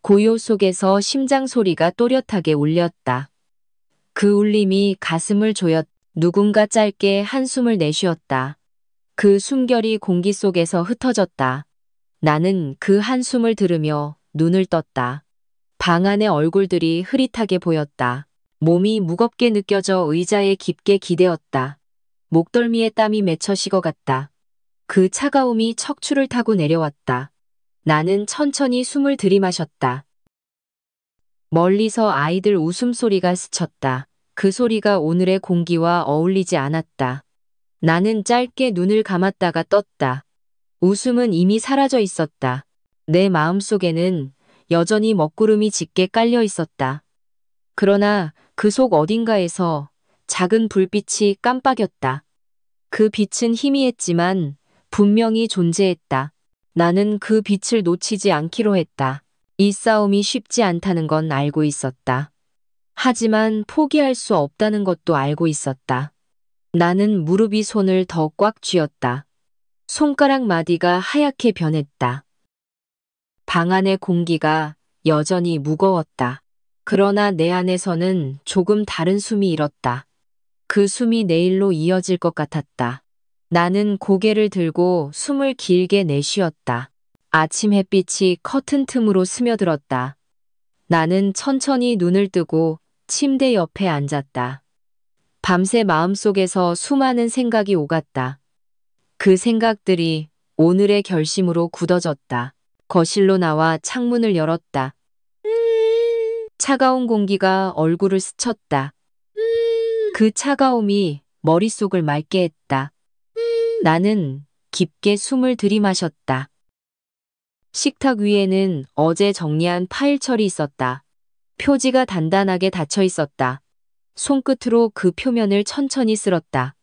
고요 속에서 심장 소리가 또렷하게 울렸다. 그 울림이 가슴을 조였다. 누군가 짧게 한숨을 내쉬었다. 그 숨결이 공기 속에서 흩어졌다. 나는 그 한숨을 들으며 눈을 떴다. 방 안의 얼굴들이 흐릿하게 보였다. 몸이 무겁게 느껴져 의자에 깊게 기대었다. 목덜미에 땀이 맺혀 식어갔다. 그 차가움이 척추를 타고 내려왔다. 나는 천천히 숨을 들이마셨다. 멀리서 아이들 웃음소리가 스쳤다. 그 소리가 오늘의 공기와 어울리지 않았다. 나는 짧게 눈을 감았다가 떴다. 웃음은 이미 사라져 있었다. 내 마음속에는 여전히 먹구름이 짙게 깔려 있었다. 그러나 그 속 어딘가에서 작은 불빛이 깜빡였다. 그 빛은 희미했지만 분명히 존재했다. 나는 그 빛을 놓치지 않기로 했다. 이 싸움이 쉽지 않다는 건 알고 있었다. 하지만 포기할 수 없다는 것도 알고 있었다. 나는 무릎이 손을 더 꽉 쥐었다. 손가락 마디가 하얗게 변했다. 방 안의 공기가 여전히 무거웠다. 그러나 내 안에서는 조금 다른 숨이 일었다. 그 숨이 내일로 이어질 것 같았다. 나는 고개를 들고 숨을 길게 내쉬었다. 아침 햇빛이 커튼 틈으로 스며들었다. 나는 천천히 눈을 뜨고 침대 옆에 앉았다. 밤새 마음속에서 수많은 생각이 오갔다. 그 생각들이 오늘의 결심으로 굳어졌다. 거실로 나와 창문을 열었다. 차가운 공기가 얼굴을 스쳤다. 그 차가움이 머릿속을 맑게 했다. 나는 깊게 숨을 들이마셨다. 식탁 위에는 어제 정리한 파일철이 있었다. 표지가 단단하게 닫혀 있었다. 손끝으로 그 표면을 천천히 쓸었다.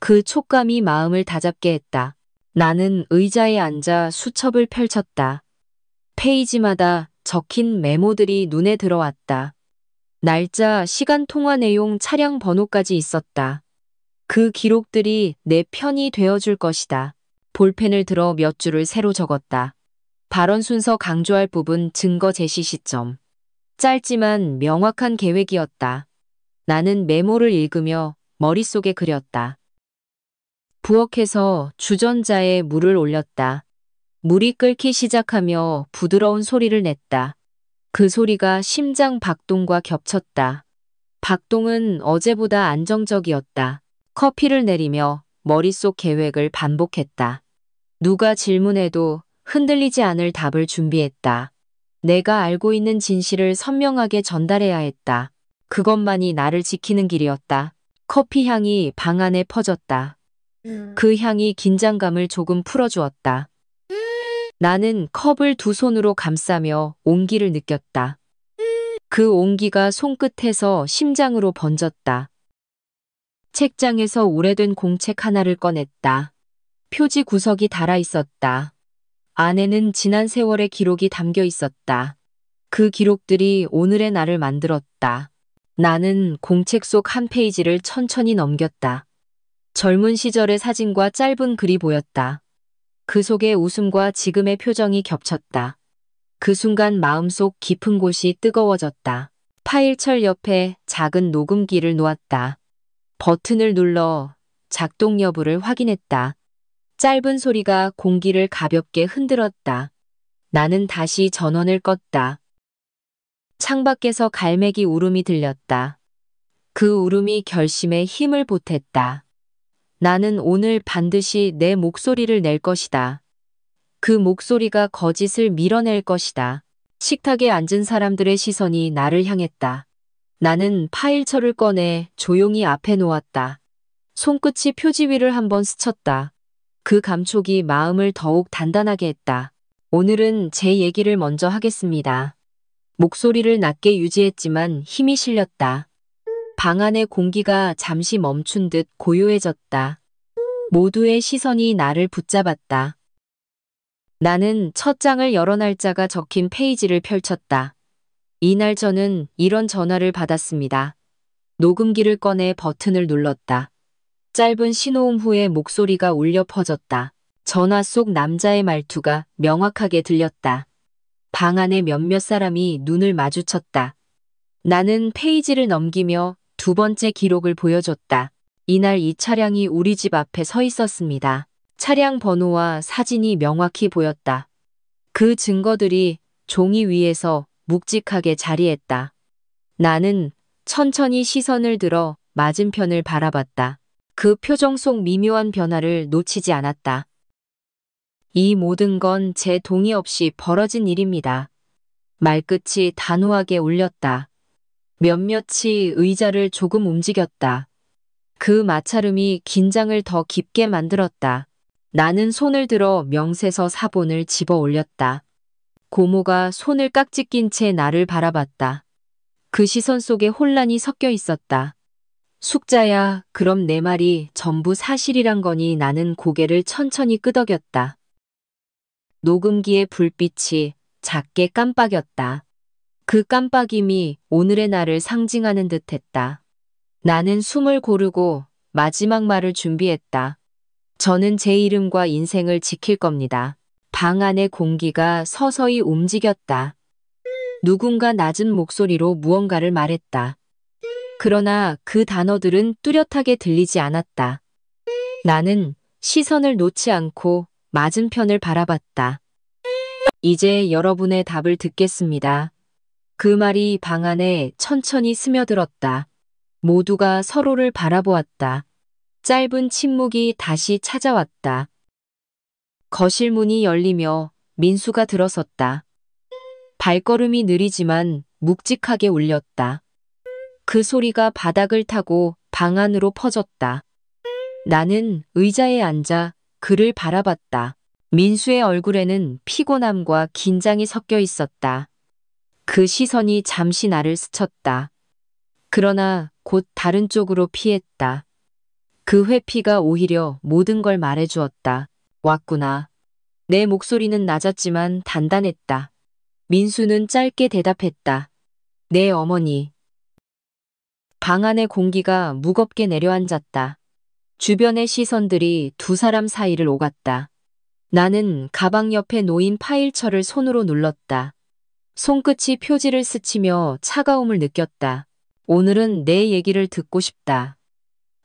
그 촉감이 마음을 다잡게 했다. 나는 의자에 앉아 수첩을 펼쳤다. 페이지마다 적힌 메모들이 눈에 들어왔다. 날짜, 시간 통화 내용, 차량 번호까지 있었다. 그 기록들이 내 편이 되어줄 것이다. 볼펜을 들어 몇 줄을 새로 적었다. 발언 순서 강조할 부분 증거 제시 시점. 짧지만 명확한 계획이었다. 나는 메모를 읽으며 머릿속에 그렸다. 부엌에서 주전자에 물을 올렸다. 물이 끓기 시작하며 부드러운 소리를 냈다. 그 소리가 심장 박동과 겹쳤다. 박동은 어제보다 안정적이었다. 커피를 내리며 머릿속 계획을 반복했다. 누가 질문해도 흔들리지 않을 답을 준비했다. 내가 알고 있는 진실을 선명하게 전달해야 했다. 그것만이 나를 지키는 길이었다. 커피 향이 방 안에 퍼졌다. 그 향이 긴장감을 조금 풀어주었다. 나는 컵을 두 손으로 감싸며 온기를 느꼈다. 그 온기가 손끝에서 심장으로 번졌다. 책장에서 오래된 공책 하나를 꺼냈다. 표지 구석이 달아 있었다. 안에는 지난 세월의 기록이 담겨 있었다. 그 기록들이 오늘의 나를 만들었다. 나는 공책 속 한 페이지를 천천히 넘겼다. 젊은 시절의 사진과 짧은 글이 보였다. 그 속에 웃음과 지금의 표정이 겹쳤다. 그 순간 마음속 깊은 곳이 뜨거워졌다. 파일철 옆에 작은 녹음기를 놓았다. 버튼을 눌러 작동 여부를 확인했다. 짧은 소리가 공기를 가볍게 흔들었다. 나는 다시 전원을 껐다. 창밖에서 갈매기 울음이 들렸다. 그 울음이 결심에 힘을 보탰다. 나는 오늘 반드시 내 목소리를 낼 것이다. 그 목소리가 거짓을 밀어낼 것이다. 식탁에 앉은 사람들의 시선이 나를 향했다. 나는 파일철을 꺼내 조용히 앞에 놓았다. 손끝이 표지 위를 한번 스쳤다. 그 감촉이 마음을 더욱 단단하게 했다. 오늘은 제 얘기를 먼저 하겠습니다. 목소리를 낮게 유지했지만 힘이 실렸다. 방 안의 공기가 잠시 멈춘 듯 고요해졌다. 모두의 시선이 나를 붙잡았다. 나는 첫 장을 여러 날짜가 적힌 페이지를 펼쳤다. 이날 저는 이런 전화를 받았습니다. 녹음기를 꺼내 버튼을 눌렀다. 짧은 신호음 후에 목소리가 울려 퍼졌다. 전화 속 남자의 말투가 명확하게 들렸다. 방 안에 몇몇 사람이 눈을 마주쳤다. 나는 페이지를 넘기며 두 번째 기록을 보여줬다. 이날 이 차량이 우리 집 앞에 서 있었습니다. 차량 번호와 사진이 명확히 보였다. 그 증거들이 종이 위에서 묵직하게 자리했다. 나는 천천히 시선을 들어 맞은편을 바라봤다. 그 표정 속 미묘한 변화를 놓치지 않았다. 이 모든 건 제 동의 없이 벌어진 일입니다. 말끝이 단호하게 울렸다. 몇몇이 의자를 조금 움직였다. 그 마찰음이 긴장을 더 깊게 만들었다. 나는 손을 들어 명세서 사본을 집어 올렸다. 고모가 손을 깍지 낀 채 나를 바라봤다. 그 시선 속에 혼란이 섞여 있었다. 숙자야, 그럼 내 말이 전부 사실이란 거니? 나는 고개를 천천히 끄덕였다. 녹음기의 불빛이 작게 깜빡였다. 그 깜빡임이 오늘의 나를 상징하는 듯했다. 나는 숨을 고르고 마지막 말을 준비했다. 저는 제 이름과 인생을 지킬 겁니다. 방 안의 공기가 서서히 움직였다. 누군가 낮은 목소리로 무언가를 말했다. 그러나 그 단어들은 뚜렷하게 들리지 않았다. 나는 시선을 놓지 않고 맞은편을 바라봤다. 이제 여러분의 답을 듣겠습니다. 그 말이 방 안에 천천히 스며들었다. 모두가 서로를 바라보았다. 짧은 침묵이 다시 찾아왔다. 거실 문이 열리며 민수가 들어섰다. 발걸음이 느리지만 묵직하게 울렸다. 그 소리가 바닥을 타고 방 안으로 퍼졌다. 나는 의자에 앉아 그를 바라봤다. 민수의 얼굴에는 피곤함과 긴장이 섞여 있었다. 그 시선이 잠시 나를 스쳤다. 그러나 곧 다른 쪽으로 피했다. 그 회피가 오히려 모든 걸 말해주었다. 왔구나. 내 목소리는 낮았지만 단단했다. 민수는 짧게 대답했다. 내 어머니. 방 안의 공기가 무겁게 내려앉았다. 주변의 시선들이 두 사람 사이를 오갔다. 나는 가방 옆에 놓인 파일철을 손으로 눌렀다. 손끝이 표지를 스치며 차가움을 느꼈다. 오늘은 내 얘기를 듣고 싶다.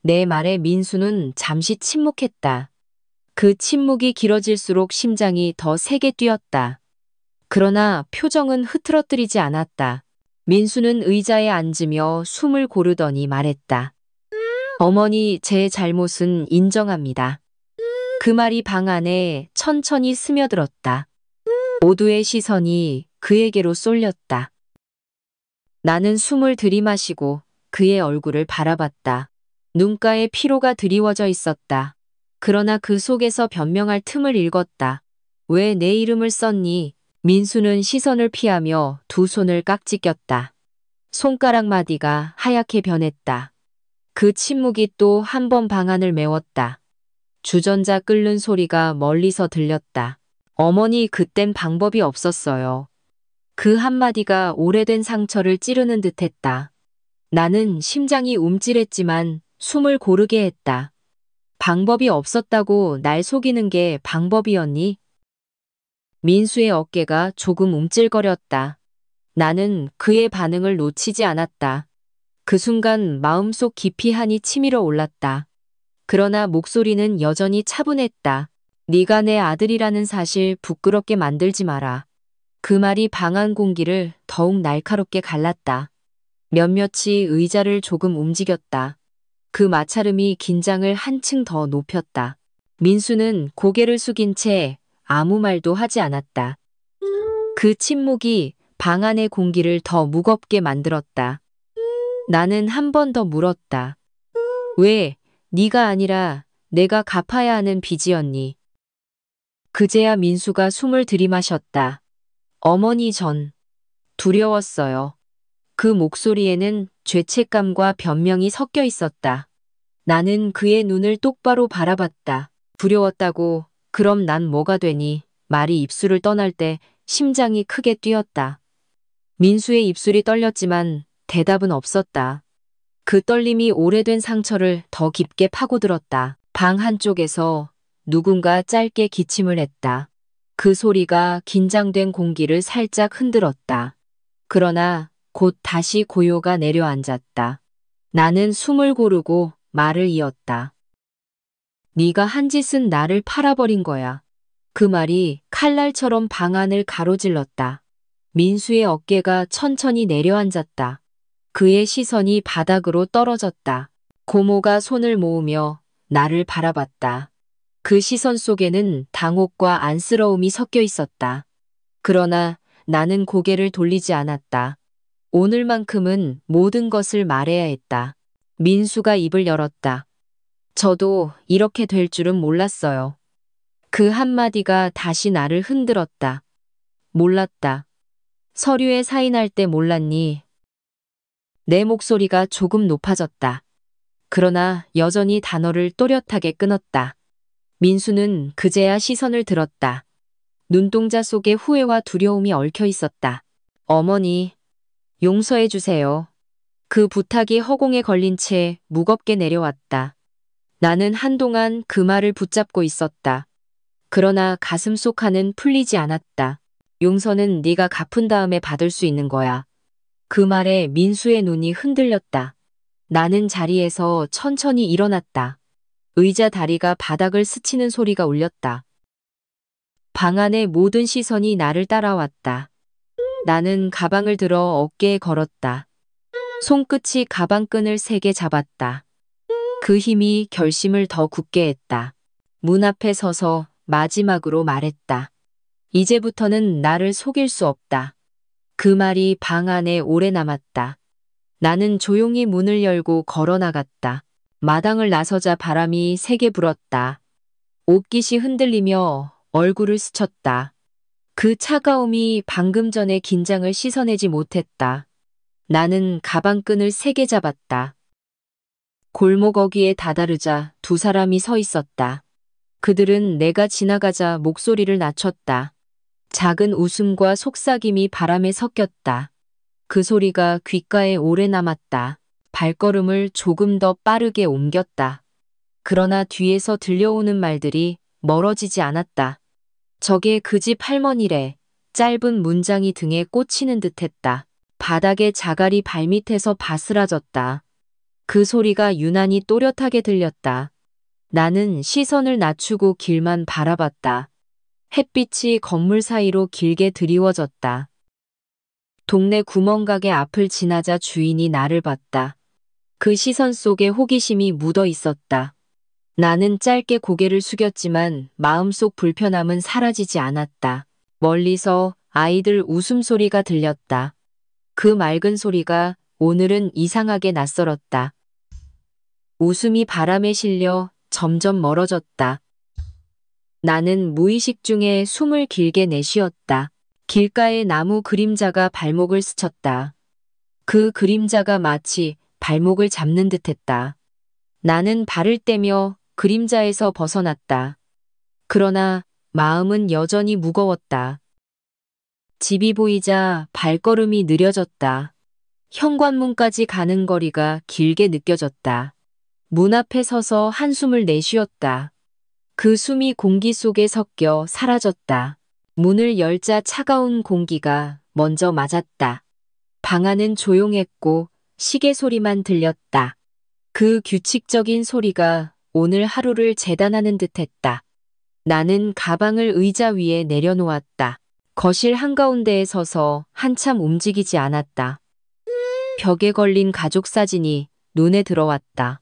내 말에 민수는 잠시 침묵했다. 그 침묵이 길어질수록 심장이 더 세게 뛰었다. 그러나 표정은 흐트러뜨리지 않았다. 민수는 의자에 앉으며 숨을 고르더니 말했다. 어머니, 제 잘못은 인정합니다. 그 말이 방 안에 천천히 스며들었다. 모두의 시선이 그에게로 쏠렸다. 나는 숨을 들이마시고 그의 얼굴을 바라봤다. 눈가에 피로가 드리워져 있었다. 그러나 그 속에서 변명할 틈을 읽었다. 왜 내 이름을 썼니? 민수는 시선을 피하며 두 손을 깍지 꼈다. 손가락 마디가 하얗게 변했다. 그 침묵이 또 한 번 방 안을 메웠다. 주전자 끓는 소리가 멀리서 들렸다. 어머니, 그땐 방법이 없었어요. 그 한마디가 오래된 상처를 찌르는 듯했다. 나는 심장이 움찔했지만 숨을 고르게 했다. 방법이 없었다고 날 속이는 게 방법이었니? 민수의 어깨가 조금 움찔거렸다. 나는 그의 반응을 놓치지 않았다. 그 순간 마음속 깊이 한이 치밀어 올랐다. 그러나 목소리는 여전히 차분했다. 네가 내 아들이라는 사실 부끄럽게 만들지 마라. 그 말이 방 안 공기를 더욱 날카롭게 갈랐다. 몇몇이 의자를 조금 움직였다. 그 마찰음이 긴장을 한층 더 높였다. 민수는 고개를 숙인 채 아무 말도 하지 않았다. 그 침묵이 방 안의 공기를 더 무겁게 만들었다. 나는 한 번 더 물었다. 왜 네가 아니라 내가 갚아야 하는 빚이었니? 그제야 민수가 숨을 들이마셨다. 어머니 전 두려웠어요. 그 목소리에는 죄책감과 변명이 섞여 있었다. 나는 그의 눈을 똑바로 바라봤다. 두려웠다고 그럼 난 뭐가 되니? 말이 입술을 떠날 때 심장이 크게 뛰었다. 민수의 입술이 떨렸지만 대답은 없었다. 그 떨림이 오래된 상처를 더 깊게 파고들었다. 방 한쪽에서 누군가 짧게 기침을 했다. 그 소리가 긴장된 공기를 살짝 흔들었다. 그러나 곧 다시 고요가 내려앉았다. 나는 숨을 고르고 말을 이었다. 네가 한 짓은 나를 팔아버린 거야. 그 말이 칼날처럼 방 안을 가로질렀다. 민수의 어깨가 천천히 내려앉았다. 그의 시선이 바닥으로 떨어졌다. 고모가 손을 모으며 나를 바라봤다. 그 시선 속에는 당혹과 안쓰러움이 섞여 있었다. 그러나 나는 고개를 돌리지 않았다. 오늘만큼은 모든 것을 말해야 했다. 민수가 입을 열었다. 저도 이렇게 될 줄은 몰랐어요. 그 한마디가 다시 나를 흔들었다. 몰랐다. 서류에 사인할 때 몰랐니? 내 목소리가 조금 높아졌다. 그러나 여전히 단어를 또렷하게 끊었다. 민수는 그제야 시선을 들었다. 눈동자 속에 후회와 두려움이 얽혀 있었다. 어머니, 용서해 주세요. 그 부탁이 허공에 걸린 채 무겁게 내려왔다. 나는 한동안 그 말을 붙잡고 있었다. 그러나 가슴속 한은 풀리지 않았다. 용서는 네가 갚은 다음에 받을 수 있는 거야. 그 말에 민수의 눈이 흔들렸다. 나는 자리에서 천천히 일어났다. 의자 다리가 바닥을 스치는 소리가 울렸다. 방 안의 모든 시선이 나를 따라왔다. 나는 가방을 들어 어깨에 걸었다. 손끝이 가방끈을 세게 잡았다. 그 힘이 결심을 더 굳게 했다. 문 앞에 서서 마지막으로 말했다. 이제부터는 나를 속일 수 없다. 그 말이 방 안에 오래 남았다. 나는 조용히 문을 열고 걸어 나갔다. 마당을 나서자 바람이 세게 불었다. 옷깃이 흔들리며 얼굴을 스쳤다. 그 차가움이 방금 전의 긴장을 씻어내지 못했다. 나는 가방끈을 세게 잡았다. 골목 어귀에 다다르자 두 사람이 서 있었다. 그들은 내가 지나가자 목소리를 낮췄다. 작은 웃음과 속삭임이 바람에 섞였다. 그 소리가 귓가에 오래 남았다. 발걸음을 조금 더 빠르게 옮겼다. 그러나 뒤에서 들려오는 말들이 멀어지지 않았다. 저게 그 집 할머니래. 짧은 문장이 등에 꽂히는 듯했다. 바닥에 자갈이 발밑에서 바스라졌다. 그 소리가 유난히 또렷하게 들렸다. 나는 시선을 낮추고 길만 바라봤다. 햇빛이 건물 사이로 길게 드리워졌다. 동네 구멍가게 앞을 지나자 주인이 나를 봤다. 그 시선 속에 호기심이 묻어 있었다. 나는 짧게 고개를 숙였지만 마음속 불편함은 사라지지 않았다. 멀리서 아이들 웃음소리가 들렸다. 그 맑은 소리가 오늘은 이상하게 낯설었다. 웃음이 바람에 실려 점점 멀어졌다. 나는 무의식 중에 숨을 길게 내쉬었다. 길가의 나무 그림자가 발목을 스쳤다. 그 그림자가 마치 발목을 잡는 듯했다. 나는 발을 떼며 그림자에서 벗어났다. 그러나 마음은 여전히 무거웠다. 집이 보이자 발걸음이 느려졌다. 현관문까지 가는 거리가 길게 느껴졌다. 문 앞에 서서 한숨을 내쉬었다. 그 숨이 공기 속에 섞여 사라졌다. 문을 열자 차가운 공기가 먼저 맞았다. 방 안은 조용했고 시계 소리만 들렸다. 그 규칙적인 소리가 오늘 하루를 재단하는 듯했다. 나는 가방을 의자 위에 내려놓았다. 거실 한가운데에 서서 한참 움직이지 않았다. 벽에 걸린 가족 사진이 눈에 들어왔다.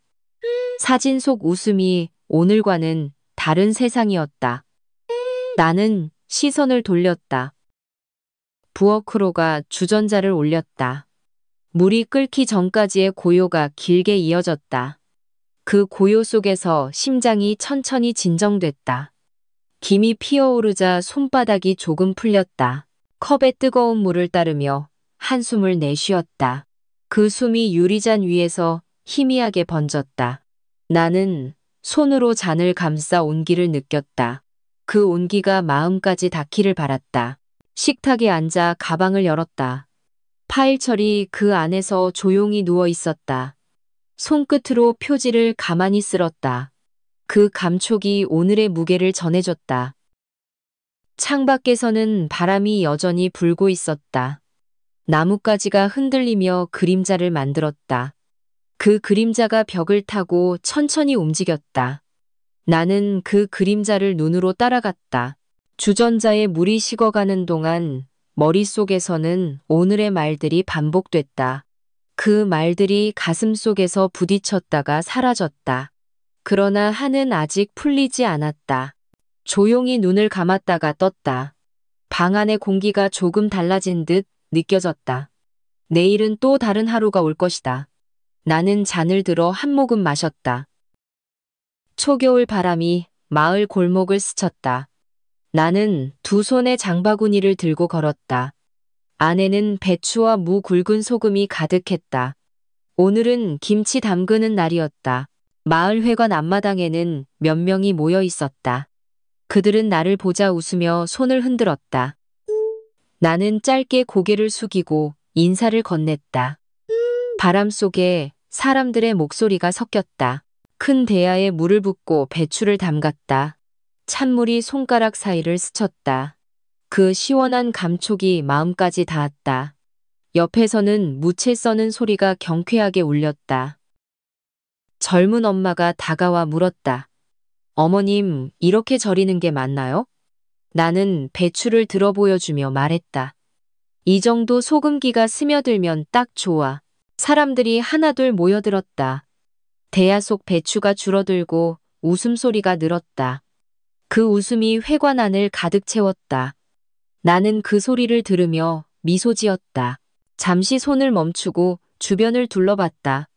사진 속 웃음이 오늘과는 다른 세상이었다. 나는 시선을 돌렸다. 부엌으로가 주전자를 올렸다. 물이 끓기 전까지의 고요가 길게 이어졌다. 그 고요 속에서 심장이 천천히 진정됐다. 김이 피어오르자 손바닥이 조금 풀렸다. 컵에 뜨거운 물을 따르며 한숨을 내쉬었다. 그 숨이 유리잔 위에서 희미하게 번졌다. 나는 손으로 잔을 감싸 온기를 느꼈다. 그 온기가 마음까지 닿기를 바랐다. 식탁에 앉아 가방을 열었다. 파일철이 그 안에서 조용히 누워 있었다. 손끝으로 표지를 가만히 쓸었다. 그 감촉이 오늘의 무게를 전해줬다. 창밖에서는 바람이 여전히 불고 있었다. 나뭇가지가 흔들리며 그림자를 만들었다. 그 그림자가 벽을 타고 천천히 움직였다. 나는 그 그림자를 눈으로 따라갔다. 주전자에 물이 식어가는 동안 머릿속에서는 오늘의 말들이 반복됐다. 그 말들이 가슴속에서 부딪혔다가 사라졌다. 그러나 한은 아직 풀리지 않았다. 조용히 눈을 감았다가 떴다. 방 안의 공기가 조금 달라진 듯 느껴졌다. 내일은 또 다른 하루가 올 것이다. 나는 잔을 들어 한 모금 마셨다. 초겨울 바람이 마을 골목을 스쳤다. 나는 두 손에 장바구니를 들고 걸었다. 안에는 배추와 무 굵은 소금이 가득했다. 오늘은 김치 담그는 날이었다. 마을 회관 앞마당에는 몇 명이 모여 있었다. 그들은 나를 보자 웃으며 손을 흔들었다. 나는 짧게 고개를 숙이고 인사를 건넸다. 바람 속에 사람들의 목소리가 섞였다. 큰 대야에 물을 붓고 배추를 담갔다. 찬물이 손가락 사이를 스쳤다. 그 시원한 감촉이 마음까지 닿았다. 옆에서는 무채 써는 소리가 경쾌하게 울렸다. 젊은 엄마가 다가와 물었다. 어머님, 이렇게 절이는 게 맞나요? 나는 배추를 들어 보여주며 말했다. 이 정도 소금기가 스며들면 딱 좋아. 사람들이 하나둘 모여들었다. 대야 속 배추가 줄어들고 웃음소리가 늘었다. 그 웃음이 회관 안을 가득 채웠다. 나는 그 소리를 들으며 미소 지었다. 잠시 손을 멈추고 주변을 둘러봤다.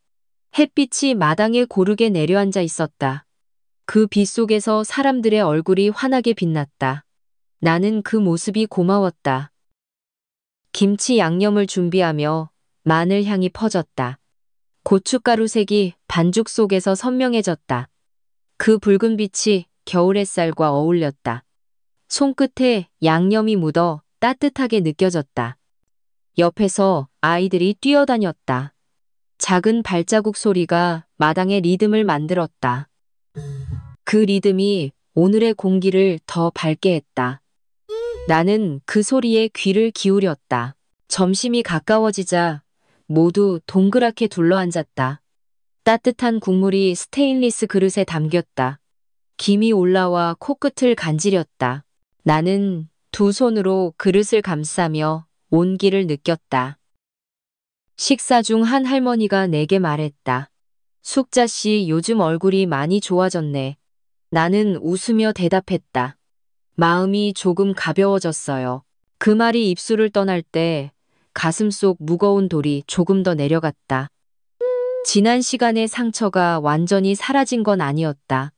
햇빛이 마당에 고르게 내려앉아 있었다. 그 빛 속에서 사람들의 얼굴이 환하게 빛났다. 나는 그 모습이 고마웠다. 김치 양념을 준비하며 마늘 향이 퍼졌다. 고춧가루 색이 반죽 속에서 선명해졌다. 그 붉은 빛이 겨울 햇살과 어울렸다. 손끝에 양념이 묻어 따뜻하게 느껴졌다. 옆에서 아이들이 뛰어다녔다. 작은 발자국 소리가 마당의 리듬을 만들었다. 그 리듬이 오늘의 공기를 더 밝게 했다. 나는 그 소리에 귀를 기울였다. 점심이 가까워지자 모두 동그랗게 둘러앉았다. 따뜻한 국물이 스테인리스 그릇에 담겼다. 김이 올라와 코끝을 간지렸다. 나는 두 손으로 그릇을 감싸며 온기를 느꼈다. 식사 중 한 할머니가 내게 말했다. 숙자씨, 요즘 얼굴이 많이 좋아졌네. 나는 웃으며 대답했다. 마음이 조금 가벼워졌어요. 그 말이 입술을 떠날 때 가슴속 무거운 돌이 조금 더 내려갔다. 지난 시간의 상처가 완전히 사라진 건 아니었다.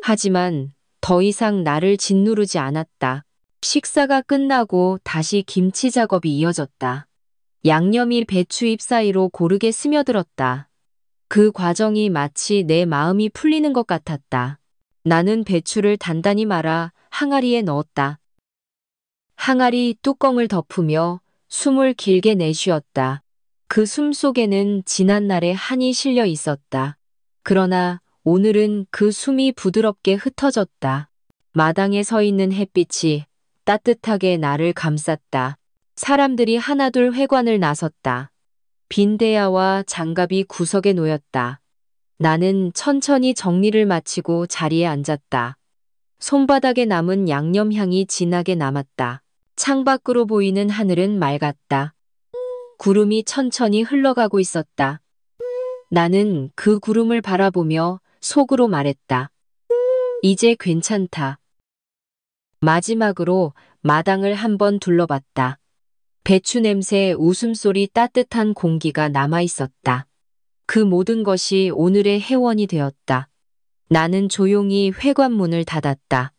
하지만 더 이상 나를 짓누르지 않았다. 식사가 끝나고 다시 김치 작업이 이어졌다. 양념이 배추 잎 사이로 고르게 스며들었다. 그 과정이 마치 내 마음이 풀리는 것 같았다. 나는 배추를 단단히 말아 항아리에 넣었다. 항아리 뚜껑을 덮으며 숨을 길게 내쉬었다. 그 숨 속에는 지난날의 한이 실려 있었다. 그러나 오늘은 그 숨이 부드럽게 흩어졌다. 마당에 서 있는 햇빛이 따뜻하게 나를 감쌌다. 사람들이 하나둘 회관을 나섰다. 빈대야와 장갑이 구석에 놓였다. 나는 천천히 정리를 마치고 자리에 앉았다. 손바닥에 남은 양념 향이 진하게 남았다. 창밖으로 보이는 하늘은 맑았다. 구름이 천천히 흘러가고 있었다. 나는 그 구름을 바라보며 속으로 말했다. 이제 괜찮다. 마지막으로 마당을 한번 둘러봤다. 배추 냄새, 웃음소리, 따뜻한 공기가 남아 있었다. 그 모든 것이 오늘의 해원이 되었다. 나는 조용히 회관문을 닫았다.